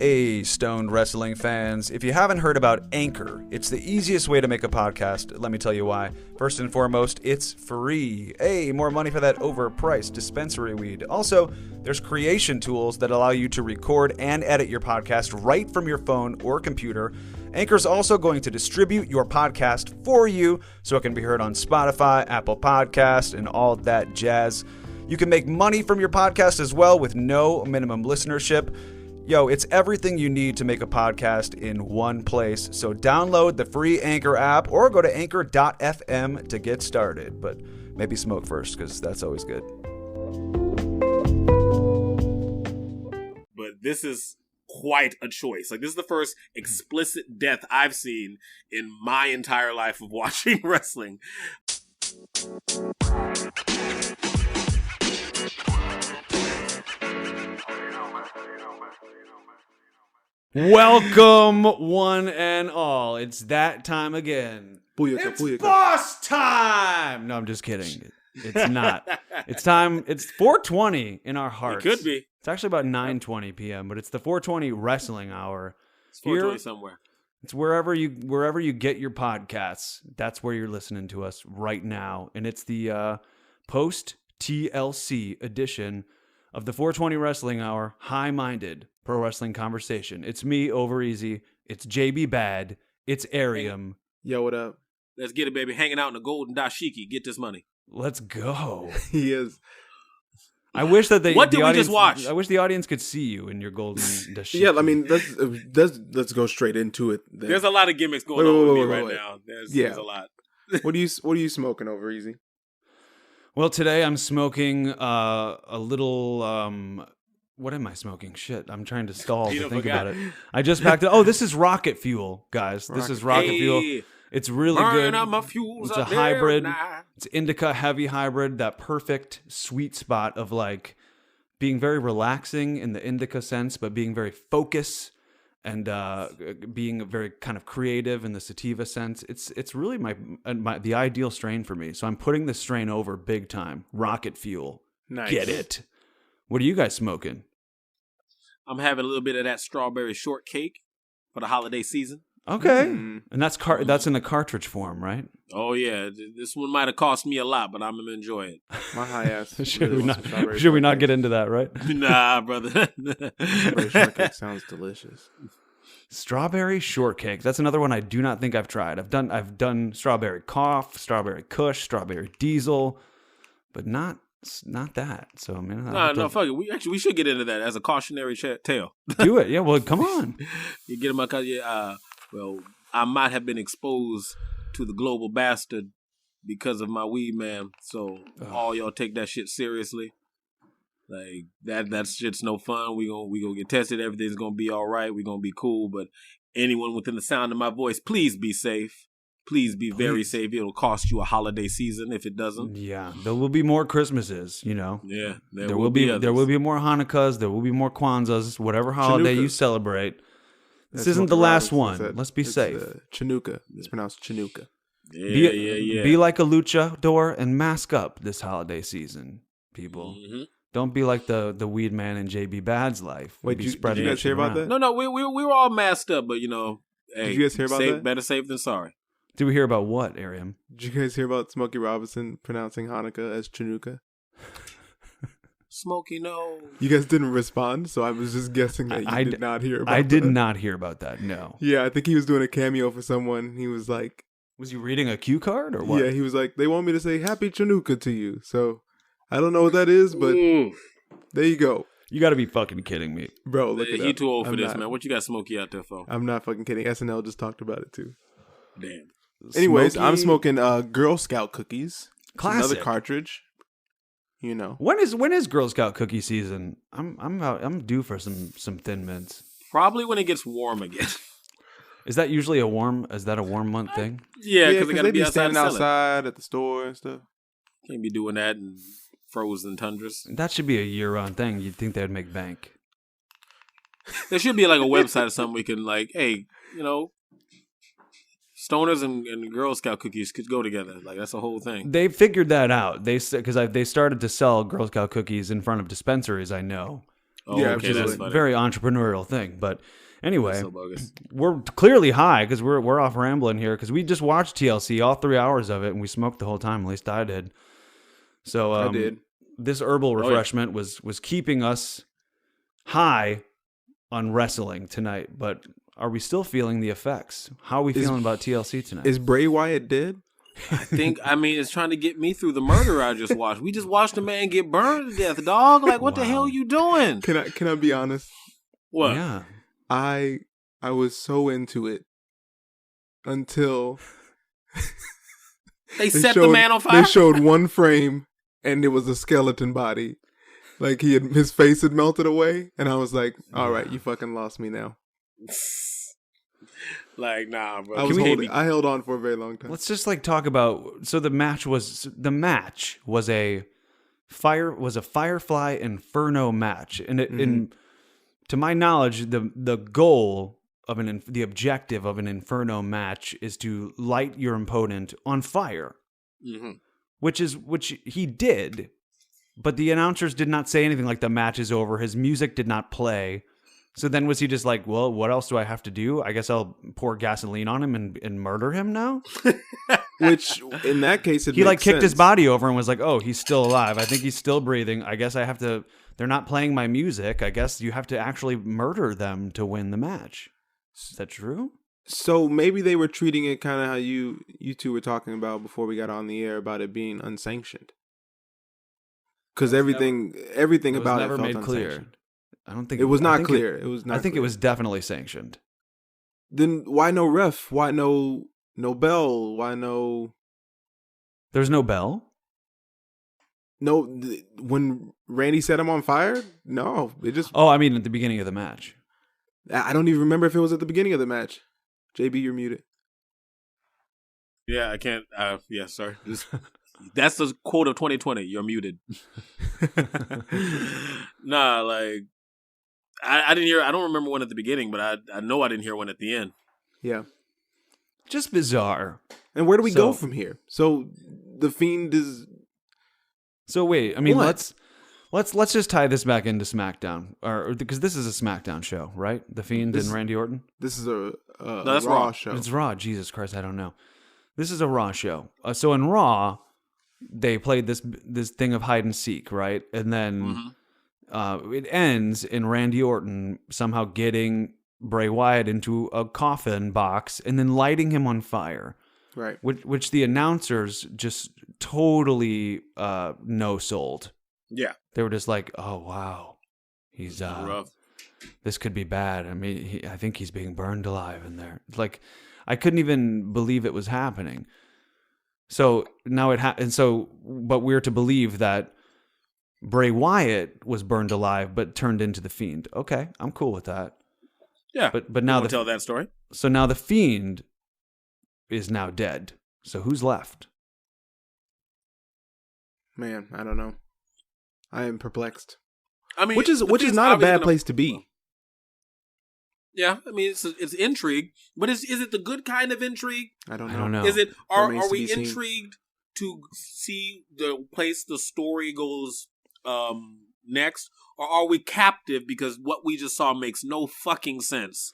Hey, stoned wrestling fans. If you haven't heard about Anchor, it's the easiest way to make a podcast. Let me tell you why. First and foremost, it's free. Hey, more money for that overpriced dispensary weed. Also, there's creation tools that allow you to record and edit your podcast right from your phone or computer. Anchor's also going to distribute your podcast for you so it can be heard on Spotify, Apple Podcasts, and all that jazz. You can make money from your podcast as well with no minimum listenership. Yo, it's everything you need to make a podcast in one place. So download the free Anchor app or go to anchor.fm to get started. But maybe smoke first, because that's always good. But this is quite a choice. Like, this is the first explicit death I've seen in my entire life of watching wrestling. Welcome, one and all. It's that time again. Booyaka, booyaka. Boss time! No, I'm just kidding. It's not. It's time. It's 4:20 in our hearts. It could be. It's actually about 9:20 p.m., but it's the 4:20 wrestling hour. It's 4:20 somewhere. It's wherever you get your podcasts. That's where you're listening to us right now, and it's the post TLC edition of the 420 Wrestling Hour, high-minded pro wrestling conversation. It's me, Over Easy. It's JB Bad. It's Arium. Yo, what up? Let's get it, baby. Hanging out in the golden dashiki. Get this money. Let's go. He is. I wish that What did we just watch? I wish the audience could see you in your golden dashiki. Yeah, I mean, let's go straight into it. Then. There's a lot of gimmicks going on with me right now. There's a lot. What are you smoking over, Easy? Well, today I'm smoking a little. What am I smoking? Shit, I'm trying to stall to think about it. I just packed it. Oh, this is Rocket Fuel, guys. This is Rocket Fuel. It's really good. It's a hybrid. It's indica heavy hybrid. That perfect sweet spot of like being very relaxing in the indica sense, but being very focused and being very kind of creative in the sativa sense. It's really the ideal strain for me. So I'm putting this strain over big time. Rocket Fuel. Nice. Get it. What are you guys smoking? I'm having a little bit of that strawberry shortcake for the holiday season. Okay. And that's in the cartridge form, right? Oh, yeah. This one might have cost me a lot, but I'm going to enjoy it. My high ass. Should we not get into that, right? Nah, brother. Strawberry shortcake sounds delicious. Strawberry shortcake. That's another one I do not think I've tried. I've done strawberry cough, strawberry kush, strawberry diesel, but not that. So I mean, no, fuck it. We should get into that as a cautionary tale. Do it, yeah. Well, come on. You get in my car. Yeah. Well, I might have been exposed to the global bastard because of my weed, man. So all y'all take that shit seriously. Like that shit's no fun. We gonna get tested. Everything's gonna be all right. We gonna be cool. But anyone within the sound of my voice, please be safe. Please be very safe. It'll cost you a holiday season if it doesn't. Yeah, there will be more Christmases, you know. Yeah, there will be more Hanukkahs. There will be more Kwanzas. Whatever holiday you celebrate. This isn't the last one. Let's be safe. Chinooka. It's pronounced Chinooka. Yeah. Be like a luchador and mask up this holiday season, people. Mm-hmm. Don't be like the weed man in JB Bad's life. Wait, did you guys hear about that? No, we were all masked up, but hey, did you guys hear about that? Better safe than sorry. Did we hear about what, Arium? Did you guys hear about Smokey Robinson pronouncing Hanukkah as Chinooka? Smokey, no. You guys didn't respond, so I was just guessing that you did not hear about that. I did not hear about that, no. Yeah, I think he was doing a cameo for someone. He was like... Was he reading a cue card or what? Yeah, he was like, they want me to say Happy Chinooka to you. So, I don't know what that is, but there you go. You got to be fucking kidding me. Bro, look it up. He too old for this, man. What you got Smokey out there for? I'm not fucking kidding. SNL just talked about it, too. Damn. Anyways, I'm smoking Girl Scout cookies. Classic. Another cartridge. You know. When is Girl Scout cookie season? I'm due for some Thin Mints. Probably when it gets warm again. Is that usually a warm month thing? Yeah, because they got to be standing outside at the store and stuff. Can't be doing that in frozen tundras. That should be a year-round thing. You'd think they'd make bank. There should be like a website or something we can like, hey, stoners and Girl Scout cookies could go together. Like, that's a whole thing. They figured that out. They started to sell Girl Scout cookies in front of dispensaries, I know. Oh, Yeah, okay, that's absolutely. funny. Very entrepreneurial thing. But anyway, That's so bogus. we're clearly high because we're off rambling here because we just watched TLC, all 3 hours of it, and we smoked the whole time. At least I did. So I did. This herbal yeah. refreshment was keeping us high on wrestling tonight. But are we still feeling the effects? How are we feeling about TLC tonight? Is Bray Wyatt dead? I mean, it's trying to get me through the murder I just watched. We just watched a man get burned to death, dog. Like, what the hell are you doing? Can I be honest? What? Yeah. I was so into it until They set the man on fire? They showed one frame and it was a skeleton body. Like his face had melted away, and I was like, all right, you fucking lost me now. Like, nah, bro. I held on for a very long time. Let's just like talk about. So the match was a Firefly Inferno match, and to my knowledge, the goal of the objective of an Inferno match is to light your opponent on fire, which he did, but the announcers did not say anything like the match is over. His music did not play. So then was he just like, well, what else do I have to do? I guess I'll pour gasoline on him and murder him now? Which, in that case, he like kicked his body over and was like, oh, he's still alive. I think he's still breathing. I guess I have to, they're not playing my music. I guess you have to actually murder them to win the match. Is that true? So maybe they were treating it kind of how you two were talking about before we got on the air about it being unsanctioned. Because everything about it never felt made clear. unsanctioned. I don't think it was not clear. It was not. I think clear. it was definitely sanctioned. Then why no ref? Why no bell? Why no? There's no bell. No, when Randy set him on fire, no, it just. Oh, I mean at the beginning of the match. I don't even remember if it was at the beginning of the match. JB, you're muted. Yeah, I can't. Yeah, sorry. That's the quote of 2020. You're muted. Nah, like. I didn't hear. I don't remember one at the beginning, but I know I didn't hear one at the end. Yeah, just bizarre. And where do we go from here? So the Fiend is. So wait, I mean, let's just tie this back into SmackDown, or because this is a SmackDown show, right? The Fiend and Randy Orton. This is a that's Raw Raw show. It's Raw. Jesus Christ, I don't know. This is a Raw show. So in Raw, they played this thing of hide and seek, right? And then. It ends in Randy Orton somehow getting Bray Wyatt into a coffin box and then lighting him on fire. Right. Which the announcers just totally no-sold. Yeah. They were just like, oh, wow. He's rough. This could be bad. I mean, I think he's being burned alive in there. Like, I couldn't even believe it was happening. So now but we're to believe that Bray Wyatt was burned alive, but turned into the Fiend. Okay, I'm cool with that. Yeah, but now tell that story. So now the Fiend is now dead. So who's left? Man, I don't know. I am perplexed. I mean, which is not a bad place to be. Yeah, I mean it's intrigue, but is it the good kind of intrigue? I don't know. Is it are we intrigued to see the place the story goes? Next, or are we captive because what we just saw makes no fucking sense,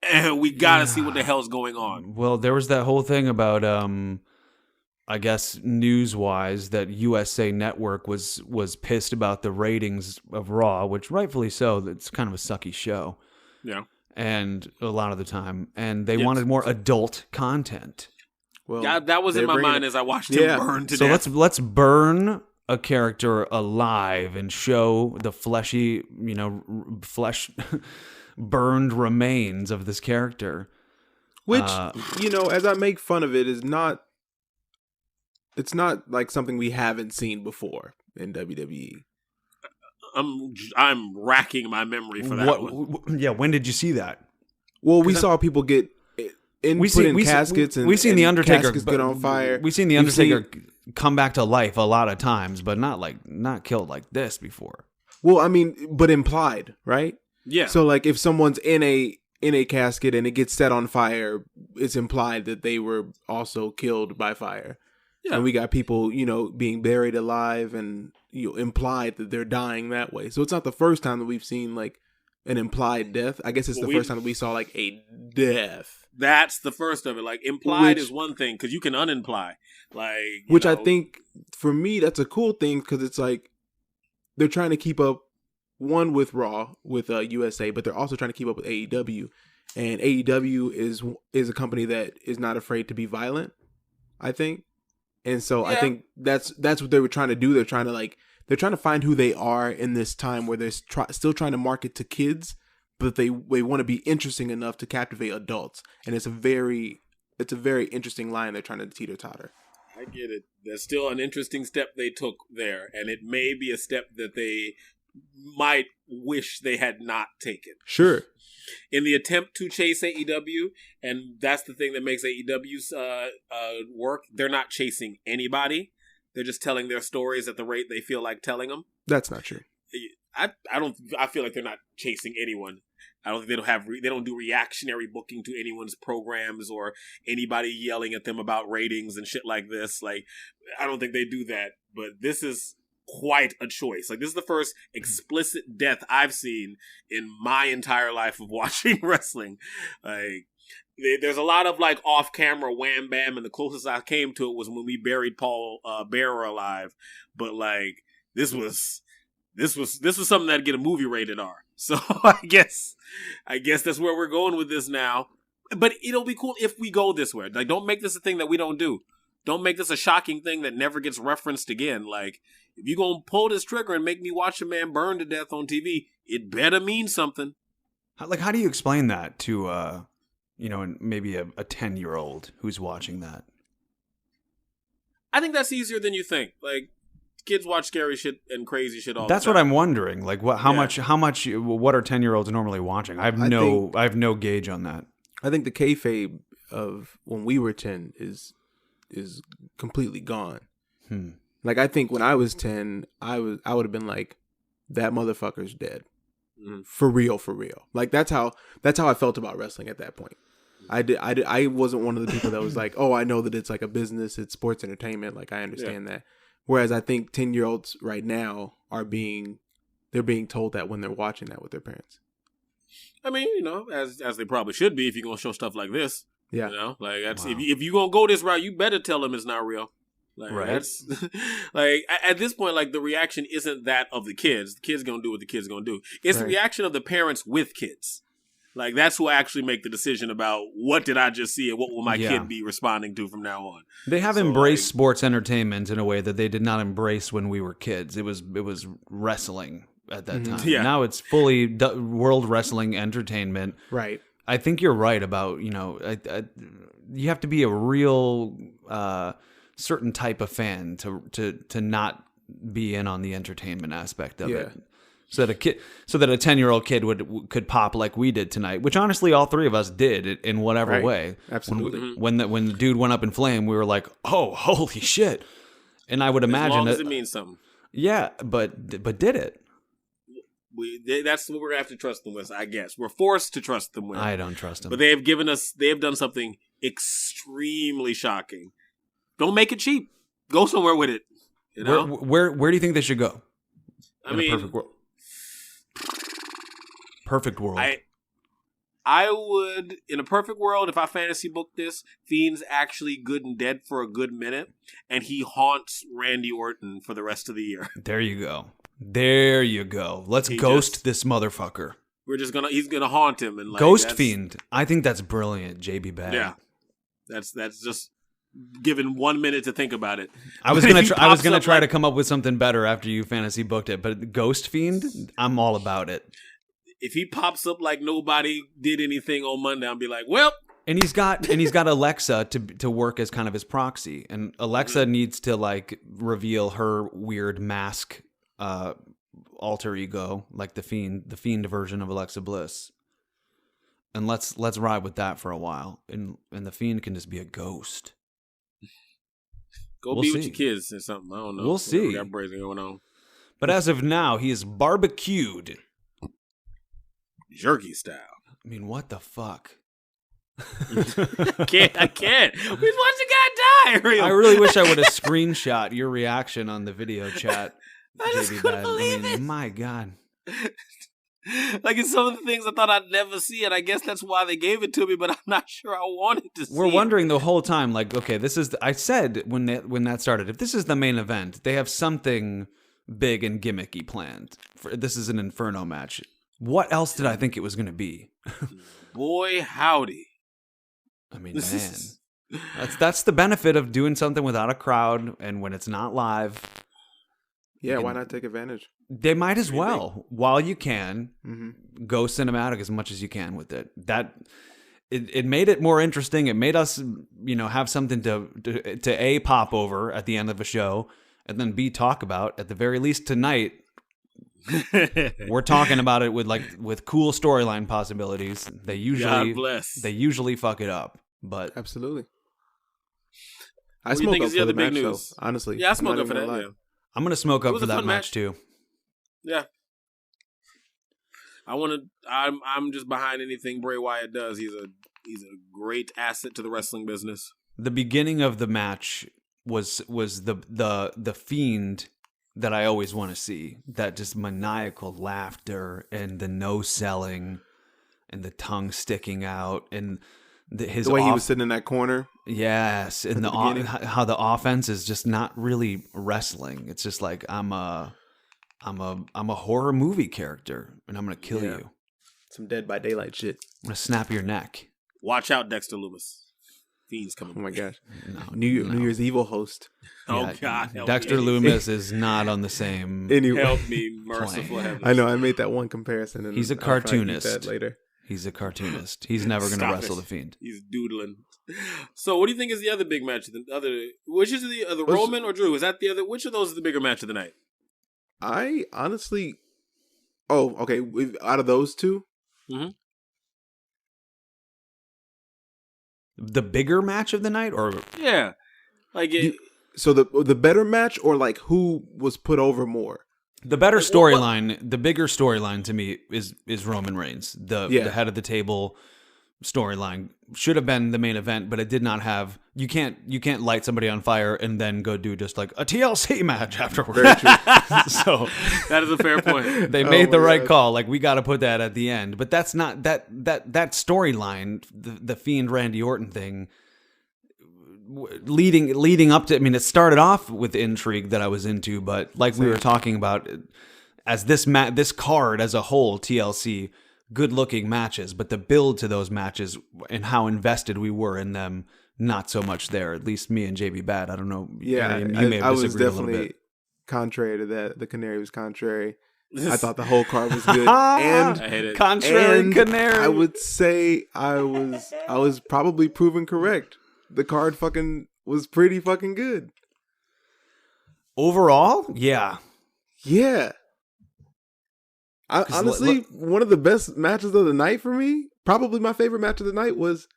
and we gotta see what the hell's going on? Well, there was that whole thing about, I guess news-wise, that USA Network was pissed about the ratings of Raw, which rightfully so. It's kind of a sucky show. Yeah, and a lot of the time, and they wanted more adult content. Well, yeah, that was in my mind as I watched him burn to death. So let's burn a character alive and show the fleshy, flesh burned remains of this character. Which, as I make fun of it, it's not like something we haven't seen before in WWE. I'm racking my memory for that one. Yeah, when did you see that? Well, we saw people get put in caskets, and we've seen the Undertaker caskets get on fire. We've seen the Undertaker come back to life a lot of times, but not killed like this before. Well, I mean, but implied, right? Yeah. So, like, if someone's in a casket and it gets set on fire, it's implied that they were also killed by fire. Yeah. And we got people, being buried alive and implied that they're dying that way. So it's not the first time that we've seen like an implied death. I guess it's the first time that we saw like a death. That's the first of it. Like implied is one thing because you can unimply. Like I think for me that's a cool thing because it's like they're trying to keep up one with Raw with USA, but they're also trying to keep up with AEW. And AEW is a company that is not afraid to be violent, I think. And so I think that's what they were trying to do. They're trying to find who they are in this time where they're still trying to market to kids, but they want to be interesting enough to captivate adults. And it's a very interesting line they're trying to teeter-totter. I get it. There's still an interesting step they took there, and it may be a step that they might wish they had not taken. Sure. In the attempt to chase AEW, and that's the thing that makes AEW's work, they're not chasing anybody. They're just telling their stories at the rate they feel like telling them. That's not true. I feel like they're not chasing anyone. I don't think they don't do reactionary booking to anyone's programs or anybody yelling at them about ratings and shit like this. Like, I don't think they do that. But this is quite a choice. Like, this is the first explicit death I've seen in my entire life of watching wrestling. Like, there's a lot of like off-camera wham bam, and the closest I came to it was when we buried Paul Bearer alive. But like, this was something that'd get a movie rated R. So I guess that's where we're going with this now. But it'll be cool if we go this way. Like, don't make this a thing that we don't do. Don't make this a shocking thing that never gets referenced again. Like, if you're going to pull this trigger and make me watch a man burn to death on TV, it better mean something. How do you explain that to, maybe a 10-year-old who's watching that? I think that's easier than you think. Like, kids watch scary shit and crazy shit all That's the time. what I'm wondering. Like, how much, what are 10-year-olds normally watching? I have no gauge on that. I think the kayfabe of when we were 10 is completely gone. Like, I think when I was 10, I would have been like, that motherfucker's dead. For real. Like, that's how I felt about wrestling at that point. I wasn't one of the people that was like, oh, I know that it's like a business, it's sports entertainment. Like, I understand that. Whereas I think 10-year-olds right now they're being told that when they're watching that with their parents. I mean, as they probably should be if you're going to show stuff like this. Yeah. Like, that's, if you're going to go this route, you better tell them it's not real. Like, right. That's like, at this point, like, the reaction isn't that of the kids. The kids going to do what the kids going to do. It's the reaction of the parents with kids. Like, that's who actually make the decision about what did I just see and what will my kid be responding to from now on. They have embraced sports entertainment in a way that they did not embrace when we were kids. It was wrestling at that time. Yeah. Now it's fully world wrestling entertainment. Right. I think you're right about, you have to be a real certain type of fan to not be in on the entertainment aspect of it. So that a 10-year-old kid could pop like we did tonight, which honestly all three of us did in whatever way. Absolutely. When the dude went up in flame, we were like, "Oh, holy shit!" And I would imagine as long as it means something. Yeah, but did it? That's what we're gonna have to trust them with. I guess we're forced to trust them with. I don't trust them. But they have done something extremely shocking. Don't make it cheap. Go somewhere with it. Where do you think they should go? I mean, perfect world. I would, in a perfect world, if I fantasy booked this, Fiend's actually good and dead for a good minute, and he haunts Randy Orton for the rest of the year. There you go. Let's ghost this motherfucker. He's gonna haunt him and like Ghost Fiend. I think that's brilliant, JB Bad. Yeah, that's just given 1 minute to think about it. I was gonna try to come up with something better after you fantasy booked it, but Ghost Fiend, I'm all about it. If he pops up like nobody did anything on Monday, I'll be like, well. And he's got Alexa to work as kind of his proxy, and Alexa needs to like reveal her weird mask alter ego, like the Fiend version of Alexa Bliss. And let's ride with that for a while, and the Fiend can just be a ghost. Go be with your kids or something. I don't know. We'll see. We got brazen going on. But as of now, he is barbecued. Jerky style. I mean, what the fuck? I can't. We watch the guy hire him. I really wish I would have screenshot your reaction on the video chat. I just JB couldn't Bad. believe it. My God. Like, it's some of the things I thought I'd never see, and I guess that's why they gave it to me, but I'm not sure I wanted to see We're it. wondering the whole time, like, okay, this is. I said when that started, if this is the main event, they have something big and gimmicky planned. This is an Inferno match. What else did I think it was going to be? Boy, howdy. I mean, man, that's the benefit of doing something without a crowd and when it's not live. Yeah, why not take advantage? They might as well, while you can, Mm-hmm. go cinematic as much as you can with it. It made it more interesting. It made us, have something to A, pop over at the end of a show, and then B, talk about. At the very least tonight, we're talking about it with cool storyline possibilities. God They bless. usually fuck it up, but Absolutely. What I do you smoke think up is the for other the big match, news? though, honestly. Yeah, I smoke I'm not up for even that, gonna yeah. lie. I'm gonna smoke up was for a that fun match match. too. Yeah. I'm just behind anything Bray Wyatt does. He's a great asset to the wrestling business. The beginning of the match was the Fiend that I always want to see. That just maniacal laughter and the no selling and the tongue sticking out and his The way he was sitting in that corner. Yes, and the beginning. how the offense is just not really wrestling. It's just like I'm a horror movie character and I'm gonna kill Yeah. you. Some Dead by Daylight shit. I'm gonna snap your neck. Watch out, Dexter Loomis. Fiend's coming. Oh my gosh. No, New no. Year's Evil host. Oh Yeah, God, help Dexter me. Loomis is not on the same. Anyway, Help me, merciful heavens. I know I made that one comparison. And He's a I'll probably keep cartoonist. that later. He's a cartoonist. He's never going to Stop wrestle it. the Fiend. He's doodling. So, what do you think is the other big match? Which is the Roman or Drew? Is that the other? Which of those is the bigger match of the night? I honestly. Oh, okay. Out of those two, The bigger match of the night, or Yeah, like it. so the better match, or like who was put over more? the better Like, storyline, the bigger storyline to me is Roman Reigns. The Yeah. head of the table storyline should have been the main event, but it did not have. You can't light somebody on fire and then go do just like a TLC match afterwards. Very true. So That is a fair point. they Oh made the my right God. call. Like, we got to put that at the end. But that's not that storyline, the Fiend Randy Orton thing, leading up to. I mean, it started off with intrigue that I was into, but like we were talking about, as this card as a whole, TLC, good looking matches, but the build to those matches and how invested we were in them, not so much there. At least me and JB Bad. I don't know. Yeah, you may have I was disagreed a little definitely bit. contrary to that. The Canary was contrary. I thought the whole card was good, and I hate it. Contrary and Canary. I would say I was probably proven correct. The card fucking was pretty fucking good. Overall, yeah. Yeah. 'Cause Honestly, look- one of the best matches of the night for me, probably my favorite match of the night, was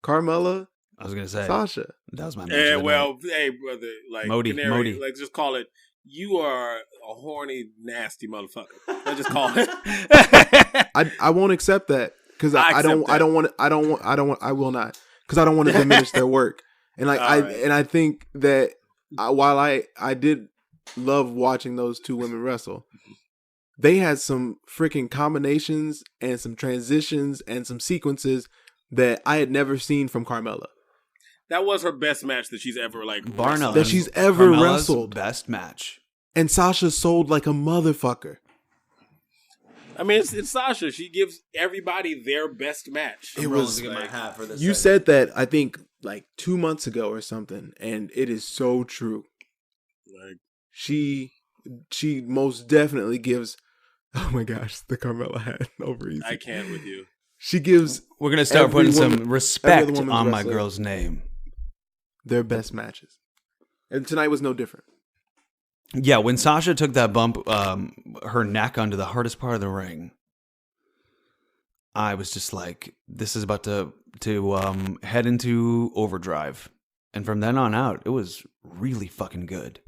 Carmella I was gonna say Sasha. that was my match. Yeah, of the well, night. hey, brother, like Modi, Canary, Modi. like just call it. You are a horny, nasty motherfucker. Let's just call it. I won't accept that because I I don't accept that. I will not because I don't want to diminish their work. And like All right. I think that while I did love watching those two women wrestle, they had some freaking combinations and some transitions and some sequences that I had never seen from Carmella. That was her best match that she's ever like Bar none. That she's ever Carmella's wrestled. best match. And Sasha sold like a motherfucker. I mean, it's Sasha. She gives everybody their best match. It was hat for this. You said that I think like 2 months ago or something, and it is so true. Like, She most definitely gives. Oh my gosh, the Carmella hat over easy. I can't with you. She gives we're gonna start every putting woman- some respect every woman's on my wrestler. girl's name. their best matches, and tonight was no different. Yeah, when Sasha took that bump, her neck onto the hardest part of the ring, I was just like, "This is about to head into overdrive." And from then on out, it was really fucking good.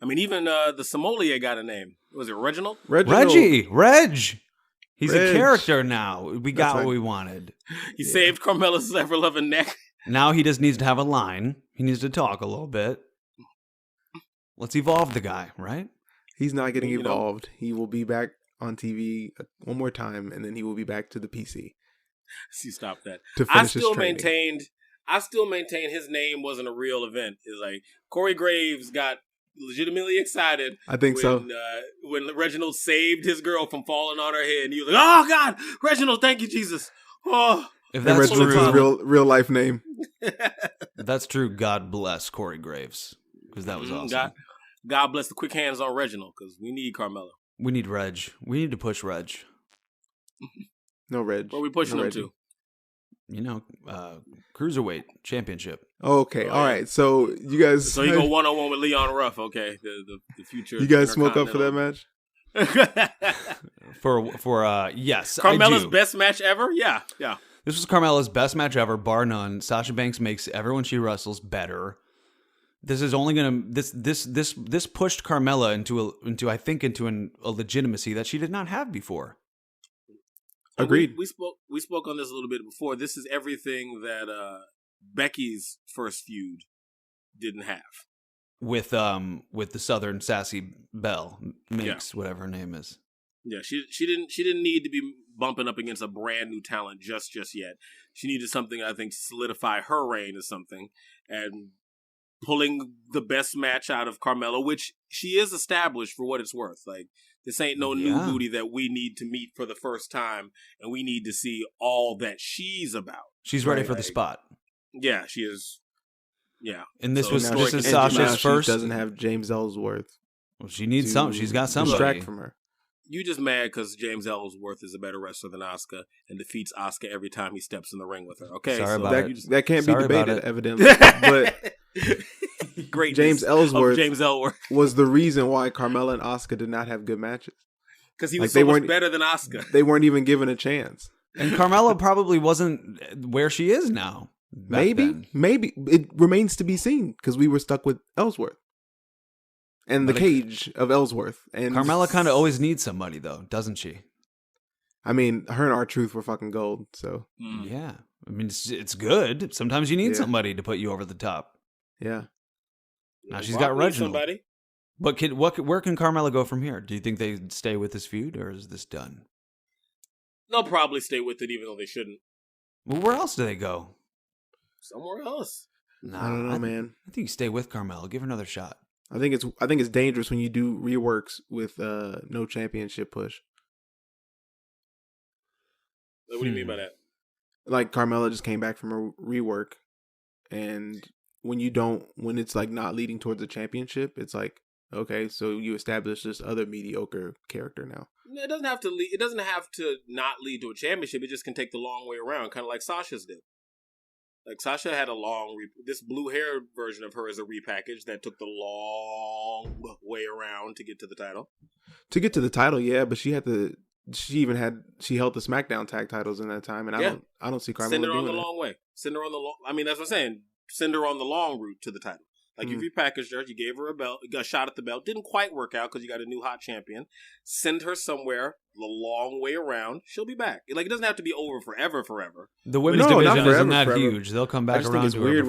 I mean, even the sommelier got a name. Was it Reginald? Reg. He's a Reg. character now. We got That's what right. we wanted. He saved Carmella's ever-loving neck. Now he just needs to have a line He needs to talk a little bit. Let's evolve the guy, right? He's not getting You know. evolved. He will be back on TV one more time, and then he will be back to the PC See, stop that. to I finish his still training. maintain his name wasn't a real event. It's like Corey Graves got legitimately excited. I think so. When Reginald saved his girl from falling on her head, and he was like, "Oh God, Reginald, thank you, Jesus." Oh, If And that's Reginald's his true, real life name. if that's true, God bless Corey Graves, because that was awesome. God bless the quick hands on Reginald, because we need Carmella. We need Reg. We need to push Reg. No Reg. Where are we pushing no him Reggie. to? You know, Cruiserweight Championship. Okay, Oh, all yeah. right. So you guys, So you go 1-on-1 with Leon Ruff, okay? The future. you guys smoke up for that match? For yes, Carmella's I do. best match ever? Yeah. This was Carmella's best match ever, bar none. Sasha Banks makes everyone she wrestles better. This is only gonna this pushed Carmella into a legitimacy that she did not have before. Agreed. We spoke on this a little bit before. This is everything that Becky's first feud didn't have. With the Southern Sassy Belle Minx, whatever her name is. Yeah, she didn't need to be bumping up against a brand new talent just yet. She needed something, I think, to solidify her reign as something, and pulling the best match out of Carmella, which she is established for what it's worth. Like, this ain't no new booty that we need to meet for the first time, and we need to see all that she's about. She's ready for the spot. Yeah, she is. Yeah, And this So was now this she is can- Sasha's now first. She doesn't have James Ellsworth. Well, she needs to some. She's got somebody. distract from her. you just mad because James Ellsworth is a better wrestler than Asuka and defeats Asuka every time he steps in the ring with her. Okay, Sorry so about That, it. you just- that can't be Sorry about debated, it. evidently. But great James Ellsworth James Ellsworth was the reason why Carmella and Asuka did not have good matches. because he Like, was they so much weren't- better than Asuka. They weren't even given a chance. And Carmella probably wasn't where she is now. back then. Maybe it remains to be seen because we were stuck with Ellsworth and the But cage of Ellsworth. And Carmella kind of always needs somebody, though, doesn't she? I mean, her and R-Truth were fucking gold. So Mm. Yeah. I mean, it's good. Sometimes you need Yeah. somebody to put you over the top. yeah, Now she's Brock got needs Reginald. somebody. But where can Carmella go from here? Do you think they stay with this feud, or is this done? They'll probably stay with it, even though they shouldn't. Well, where else do they go? Somewhere else. Nah, I don't know, man. I think you stay with Carmella. Give her another shot. I think it's dangerous when you do reworks with no championship push. What do you mean by that? Like Carmella just came back from a rework, and when it's like not leading towards a championship, it's like, okay, so you establish this other mediocre character now. It doesn't have to lead. It doesn't have to not lead to a championship. It just can take the long way around, kind of like Sasha's did. Like Sasha had a long. This blue hair version of her is a repackage that took the long way around to get to the title. To get to the title, yeah, but she held the SmackDown tag titles in that time, and I don't see Carmella Send her doing on the that. long way. Send her on the long. I mean, that's what I'm saying. Send her on the long route to the title. Like you repackaged her, you gave her a belt, got a shot at the belt. Didn't quite work out because you got a new hot champion. Send her somewhere the long way around. She'll be back. Like it doesn't have to be over forever. The women's No, not division forever, isn't that forever. huge. They'll come I back just around think it's to her weird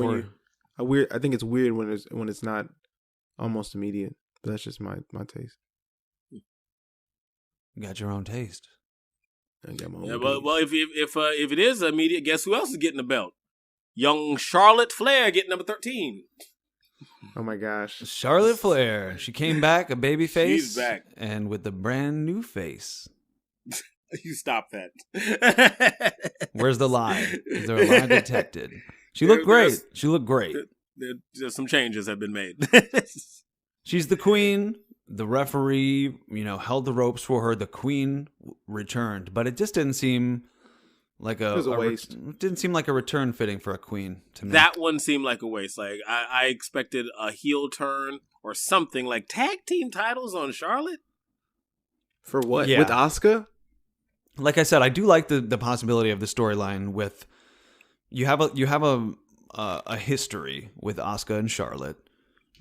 before. I think it's weird when it's not almost immediate. But that's just my taste. You got your own taste. I got my own Yeah, taste. well, if it is immediate, guess who else is getting the belt? Young Charlotte Flair getting number 13. Oh my gosh. Charlotte Flair. She came back a baby face. She's back. And with a brand new face. You stop that. Where's the lie? Is there a lie detected? She looked great. She looked great. There's some changes have been made. She's the queen. The referee, held the ropes for her. The queen returned, but it just didn't seem like It was a waste. It didn't seem like a return fitting for a queen to me. That one seemed like a waste. Like I expected a heel turn or something like tag team titles on Charlotte. For what? Yeah. With Asuka? Like I said, I do like the possibility of the storyline with you have a history with Asuka and Charlotte.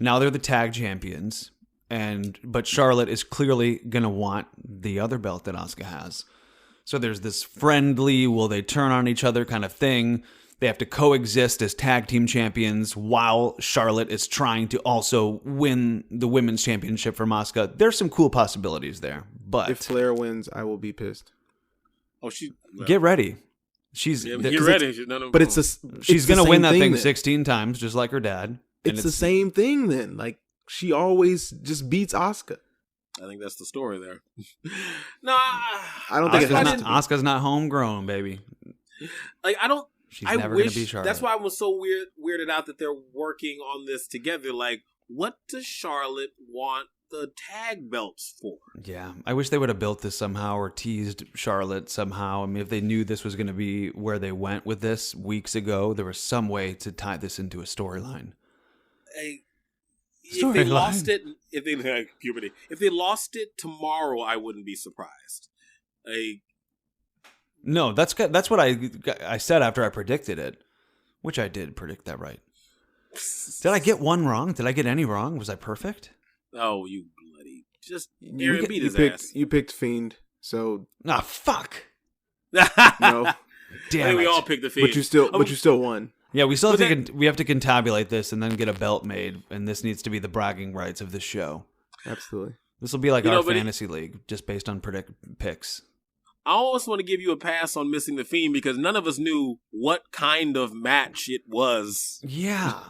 Now they're the tag champions, but Charlotte is clearly gonna want the other belt that Asuka has. So there's this friendly, will they turn on each other kind of thing. They have to coexist as tag team champions while Charlotte is trying to also win the women's championship from Asuka. There's some cool possibilities there. But if Flair wins, I will be pissed. Oh, get ready. She's get ready. But she's going to win that thing 16 times, just like her dad. It's the same thing then. Like, she always just beats Asuka. I think that's the story there. No, I don't think Asuka's not homegrown, baby. Like, I don't. She's never going to be Charlotte. That's why I was so weirded out that they're working on this together. Like, what does Charlotte want the tag belts for? Yeah, I wish they would have built this somehow or teased Charlotte somehow. I mean, if they knew this was going to be where they went with this weeks ago, there was some way to tie this into a storyline. If they lost it, if they lost it tomorrow, I wouldn't be surprised. No, that's what I said after I predicted it, which I did predict that right. Did I get one wrong? Did I get any wrong? Was I perfect? Oh, you bloody! Just Aaron beat his ass. You picked Fiend, so fuck. No, damn. We all picked the Fiend, but you still won. Yeah, we still we have to contabulate this and then get a belt made, and this needs to be the bragging rights of this show. Absolutely. This will be like our fantasy league, just based on picks. I always want to give you a pass on missing the Fiend because none of us knew what kind of match it was. Yeah.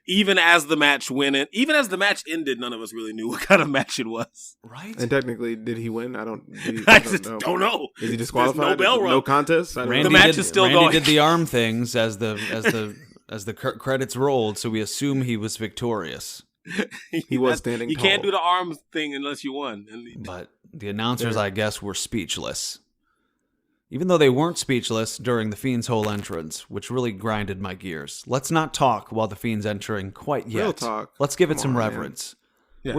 Even as the match ended, none of us really knew what kind of match it was. Right. And technically, did he win? I don't know. Is he disqualified? No bell run. No contest? The match is still going. Randy did the arm things as the credits rolled, so we assume he was victorious. He was standing You tall. can't do the arm thing unless you won. But the announcers, I guess, were speechless. Even though they weren't speechless during the Fiend's whole entrance, which really grinded my gears. Let's not talk while the Fiend's entering quite yet. Real talk. Let's give it some reverence. Yes,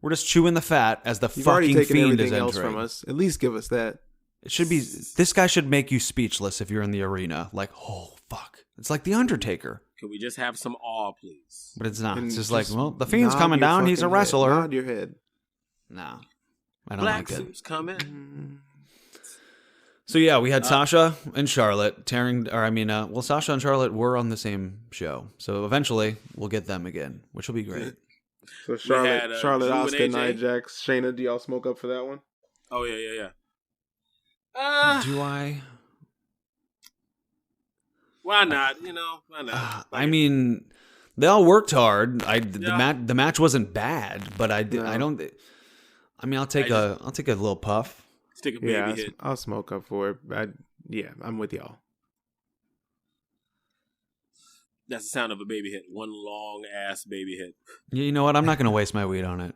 we're just chewing the fat as the You've fucking taken Fiend is everything else entering. from us. At least give us that. It should be. This guy should make you speechless if you're in the arena. Like, oh fuck! It's like the Undertaker. Can we just have some awe, please? But it's not. And it's just like, well, the Fiend's coming down. He's a wrestler. Nod your head. No, I don't Black like it. suit's coming. So yeah, we had Sasha and Charlotte Sasha and Charlotte were on the same show. So eventually we'll get them again, which will be great. So Charlotte, Drew and Asuka, Nia AJ. Jax, Shayna, do y'all smoke up for that one? Oh yeah. Do I? Why not? Why not? I mean, they all worked hard. The match wasn't bad, but I don't. I mean, I'll take a little puff. Stick a baby hit. I'll smoke up for it. I'm with y'all. That's the sound of a baby hit. One long ass baby hit. You know what? I'm not going to waste my weed on it.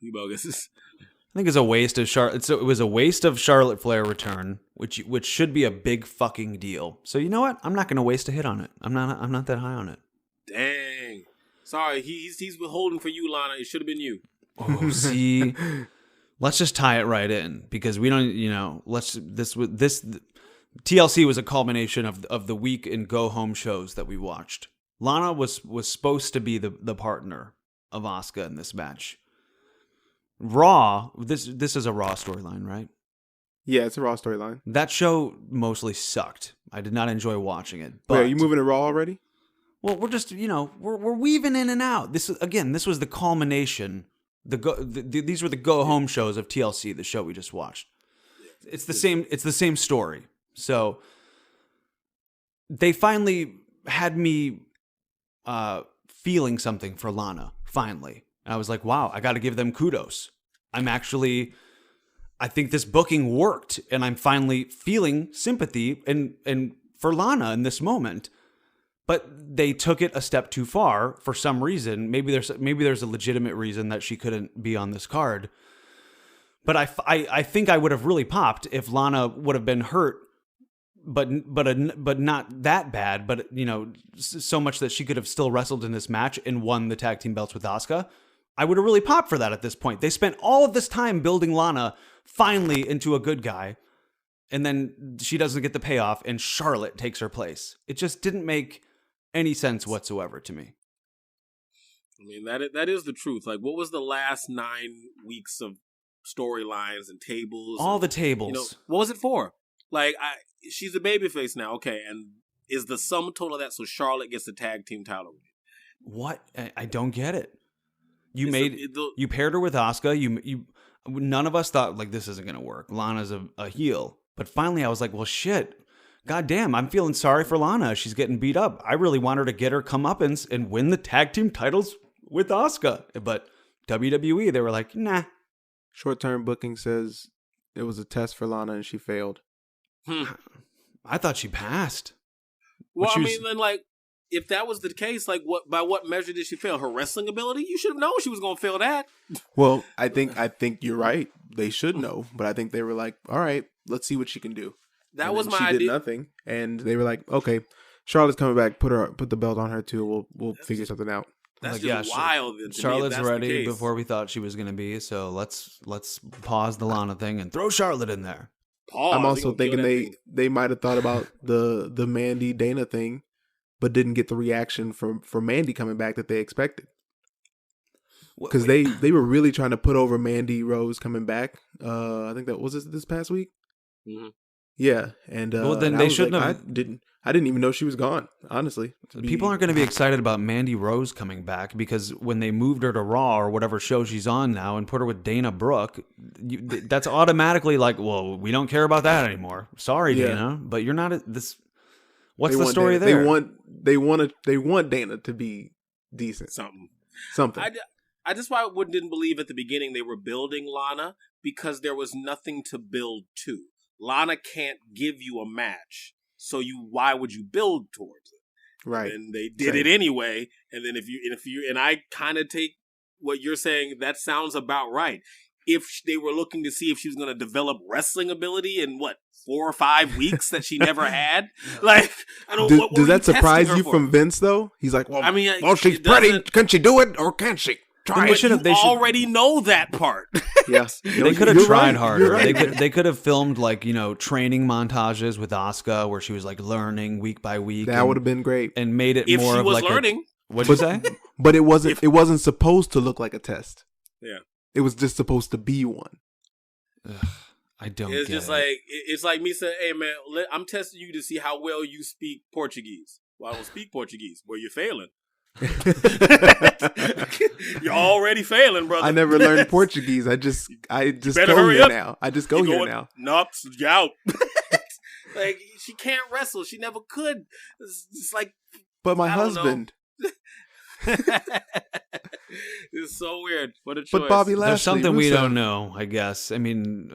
You bogus. I think it's a waste of Charlotte. It was a waste of Charlotte Flair return, which should be a big fucking deal. So you know what? I'm not going to waste a hit on it. I'm not that high on it. Dang. Sorry, he's withholding for you, Lana. It should have been you. Oh, see. Let's just tie it right in because we don't, this TLC was a culmination of the week in go home shows that we watched. Lana was supposed to be the partner of Asuka in this match. Raw, this is a Raw storyline, right? Yeah, it's a Raw storyline. That show mostly sucked. I did not enjoy watching it. But, wait, are you moving to Raw already? Well, we're just, we're weaving in and out. This was the culmination. These were the go home shows of TLC, the show we just watched. It's the same story. So they finally had me feeling something for Lana. Finally, and I was like, wow, I got to give them kudos. I think this booking worked, and I'm finally feeling sympathy and for Lana in this moment. But they took it a step too far for some reason. Maybe there's a legitimate reason that she couldn't be on this card. But I think I would have really popped if Lana would have been hurt, but not that bad. But so much that she could have still wrestled in this match and won the tag team belts with Asuka. I would have really popped for that at this point. They spent all of this time building Lana finally into a good guy, and then she doesn't get the payoff, and Charlotte takes her place. It just didn't make any sense whatsoever to me. I mean, that is the truth. Like, what was the last 9 weeks of storylines and tables? All the tables. What was it for? Like, she's a babyface now, okay, and is the sum total of that. So Charlotte gets the tag team title. What? I don't get it. You paired her with Asuka. You none of us thought like this isn't gonna work. Lana's a heel, but finally I was like, well, shit. God damn, I'm feeling sorry for Lana. She's getting beat up. I really want her to get her comeuppance and win the tag team titles with Asuka. But WWE, they were like, nah. Short-term booking says it was a test for Lana and she failed. I thought she passed. Well, I mean, then like, if that was the case, like, by what measure did she fail? Her wrestling ability? You should have known she was going to fail that. Well, I think you're right. They should know, but I think they were like, all right, let's see what she can do. That was my idea. She did nothing, and they were like, okay, Charlotte's coming back. Put the belt on her too. We'll figure something out. That's just wild. Charlotte's ready before we thought she was going to be, so let's pause the Lana thing and throw Charlotte in there. I'm also thinking they might have thought about the Mandy Dana thing, but didn't get the reaction from Mandy coming back that they expected. Because they were really trying to put over Mandy Rose coming back. I think that was this past week. Mm-hmm. Yeah, and well, then they shouldn't have. I didn't even know she was gone. Honestly, people aren't going to be excited about Mandy Rose coming back because when they moved her to Raw or whatever show she's on now and put her with Dana Brooke, that's automatically like, well, we don't care about that anymore. Sorry, Dana, but you're not this. What's the story Dana. there? They want Dana to be decent. Something. I just didn't believe at the beginning they were building Lana because there was nothing to build to. Lana can't give you a match, so why would you build towards it? Right. And they did it anyway. And then if you and I kind of take what you're saying, that sounds about right. If they were looking to see if she was going to develop wrestling ability in 4 or 5 weeks that she never had, like I don't. What does that surprise you from Vince though? He's like, well, I mean, she's pretty. Can she do it or can't she? They already know that part. Yes, they could have tried harder. Right. They could have filmed training montages with Asuka where she was like learning week by week. That would have been great, and made it if more she of was like learning. What'd you say? But it wasn't. It wasn't supposed to look like a test. Yeah, it was just supposed to be one. Ugh, I don't. It's just like it's like me saying, "Hey man, I'm testing you to see how well you speak Portuguese." Well, I don't speak Portuguese. Well, you're failing. You're already failing, brother. I never learned Portuguese. I just go here now. I just go here now. Nope, you're out. Like she can't wrestle. She never could. It's like. But my husband. It's so weird. What a choice. But Bobby Lashley. There's something we don't know. I guess. I mean,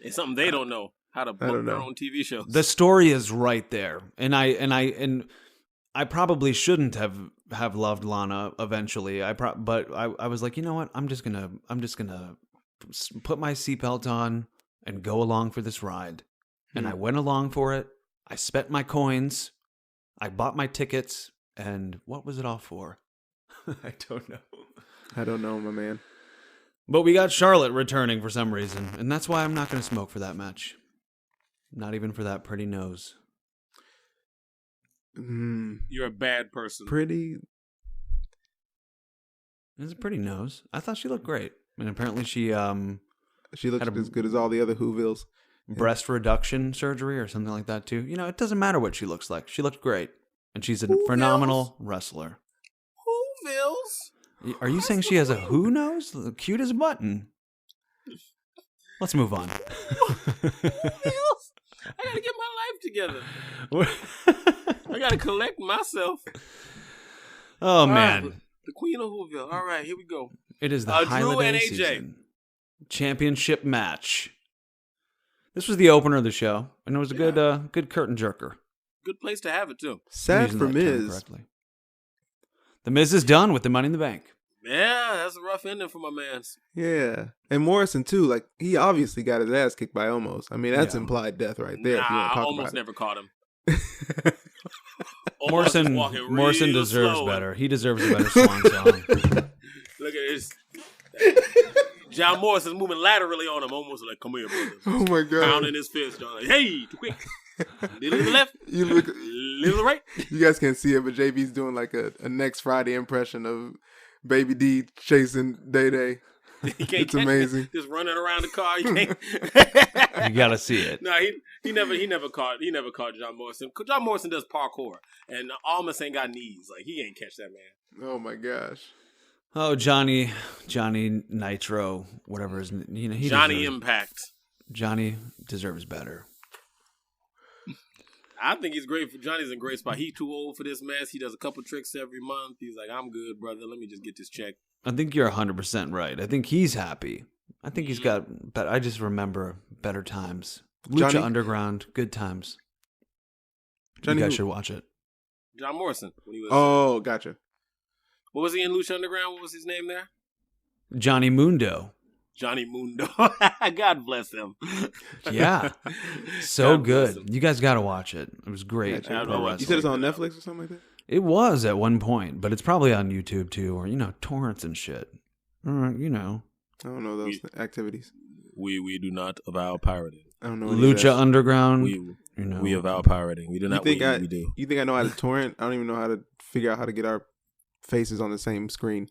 it's something they don't know. How to book their own TV shows. The story is right there, and I probably shouldn't have loved Lana eventually. But I was like, you know what? I'm just gonna put my seatbelt on and go along for this ride. And I went along for it. I spent my coins. I bought my tickets. And what was it all for? I don't know. I don't know, my man. But we got Charlotte returning for some reason, and that's why I'm not going to smoke for that match. Not even for that pretty nose. You're a bad person. Pretty. It's a pretty nose. I thought she looked great. And apparently she looked as good as all the other Whovilles. Breast reduction surgery or something like that too. It doesn't matter what she looks like. She looked great. And she's a phenomenal wrestler. Whovilles? Are you saying she has a who nose? Cute as a button. Let's move on. Whovilles? I gotta get my life together. I gotta collect myself. Oh, man. Right, the Queen of Whoville. All right, here we go. It is the Drew and AJ season championship match. This was the opener of the show, and it was a good curtain jerker. Good place to have it, too. Sad for Miz. The Miz is done with the Money in the Bank. Yeah, that's a rough ending for my man. Yeah. And Morrison, too. Like, he obviously got his ass kicked by Omos. I mean, that's implied death right there. Nah, I almost never caught him. Morrison deserves better. He deserves a better swan song. Look at this. John Morrison's moving laterally on him, almost like, come here, brother. Oh, my God. Pounding his fist. Like, hey, too quick. Little to the left, little to the right. You guys can't see it, but JB's doing like a next Friday impression of Baby D chasing Day Day. He can't It's amazing. Just running around the car. You can't. You got to see it. No, he never caught John Morrison. John Morrison does parkour, and Almas ain't got knees. Like he ain't catch that man. Oh my gosh. Oh, Johnny Nitro, whatever his he Johnny deserves, Impact. Johnny deserves better. I think he's great. Johnny's in a great spot. He's too old for this mess. He does a couple tricks every month. He's like, I'm good, brother. Let me just get this check. I think you're 100% right. I think he's happy. I think he's got, but I just remember better times. Lucha Johnny? Underground, good times. Johnny you guys who? should watch it. John Morrison. When he was, Oh, gotcha. what was he in Lucha Underground? What was his name there? Johnny Mundo. Johnny Mundo. God bless him. Yeah. So God bless good. him. You guys got to watch it. It was great. Yeah, check it Pro out. wrestling. You said it's on Netflix or something like that? It was at one point, but it's probably on YouTube too, or, torrents and shit. Or, I don't know those activities. We do not avow pirating. I don't know. any of Lucha that. Underground. We avow pirating. We do not. You think we do. You think I know how to torrent? I don't even know how to figure out how to get our faces on the same screen.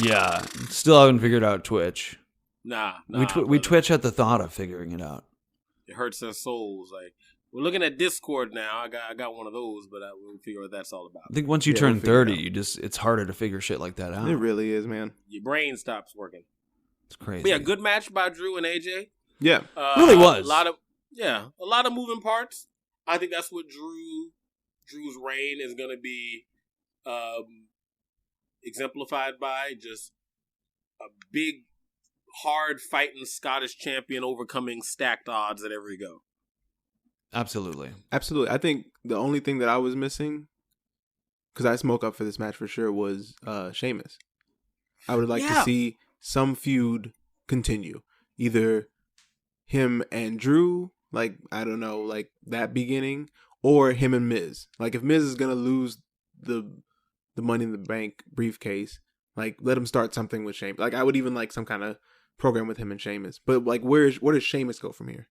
Yeah. Still haven't figured out Twitch. Nah. We twitch at the thought of figuring it out. It hurts our souls. Like we're looking at Discord now. I got one of those, but we'll figure what that's all about. I think once you Yeah, turn we'll figure it 30, it's harder to figure shit like that out. It really is, man. Your brain stops working. It's crazy. But yeah, good match by Drew and AJ. Yeah. Really was. a lot of moving parts. I think that's what Drew's reign is going to be exemplified by. Just a big, hard fighting Scottish champion overcoming stacked odds at every go. Absolutely. Absolutely. I think the only thing that I was missing, because I smoke up for this match for sure, was Sheamus. I would like to see some feud continue. Either him and Drew, like, I don't know, like that beginning, or him and Miz. Like, if Miz is going to lose the Money in the Bank briefcase, like, let him start something with Sheamus. Like, I would even like some kind of program with him and Sheamus. But, like, where does Sheamus go from here?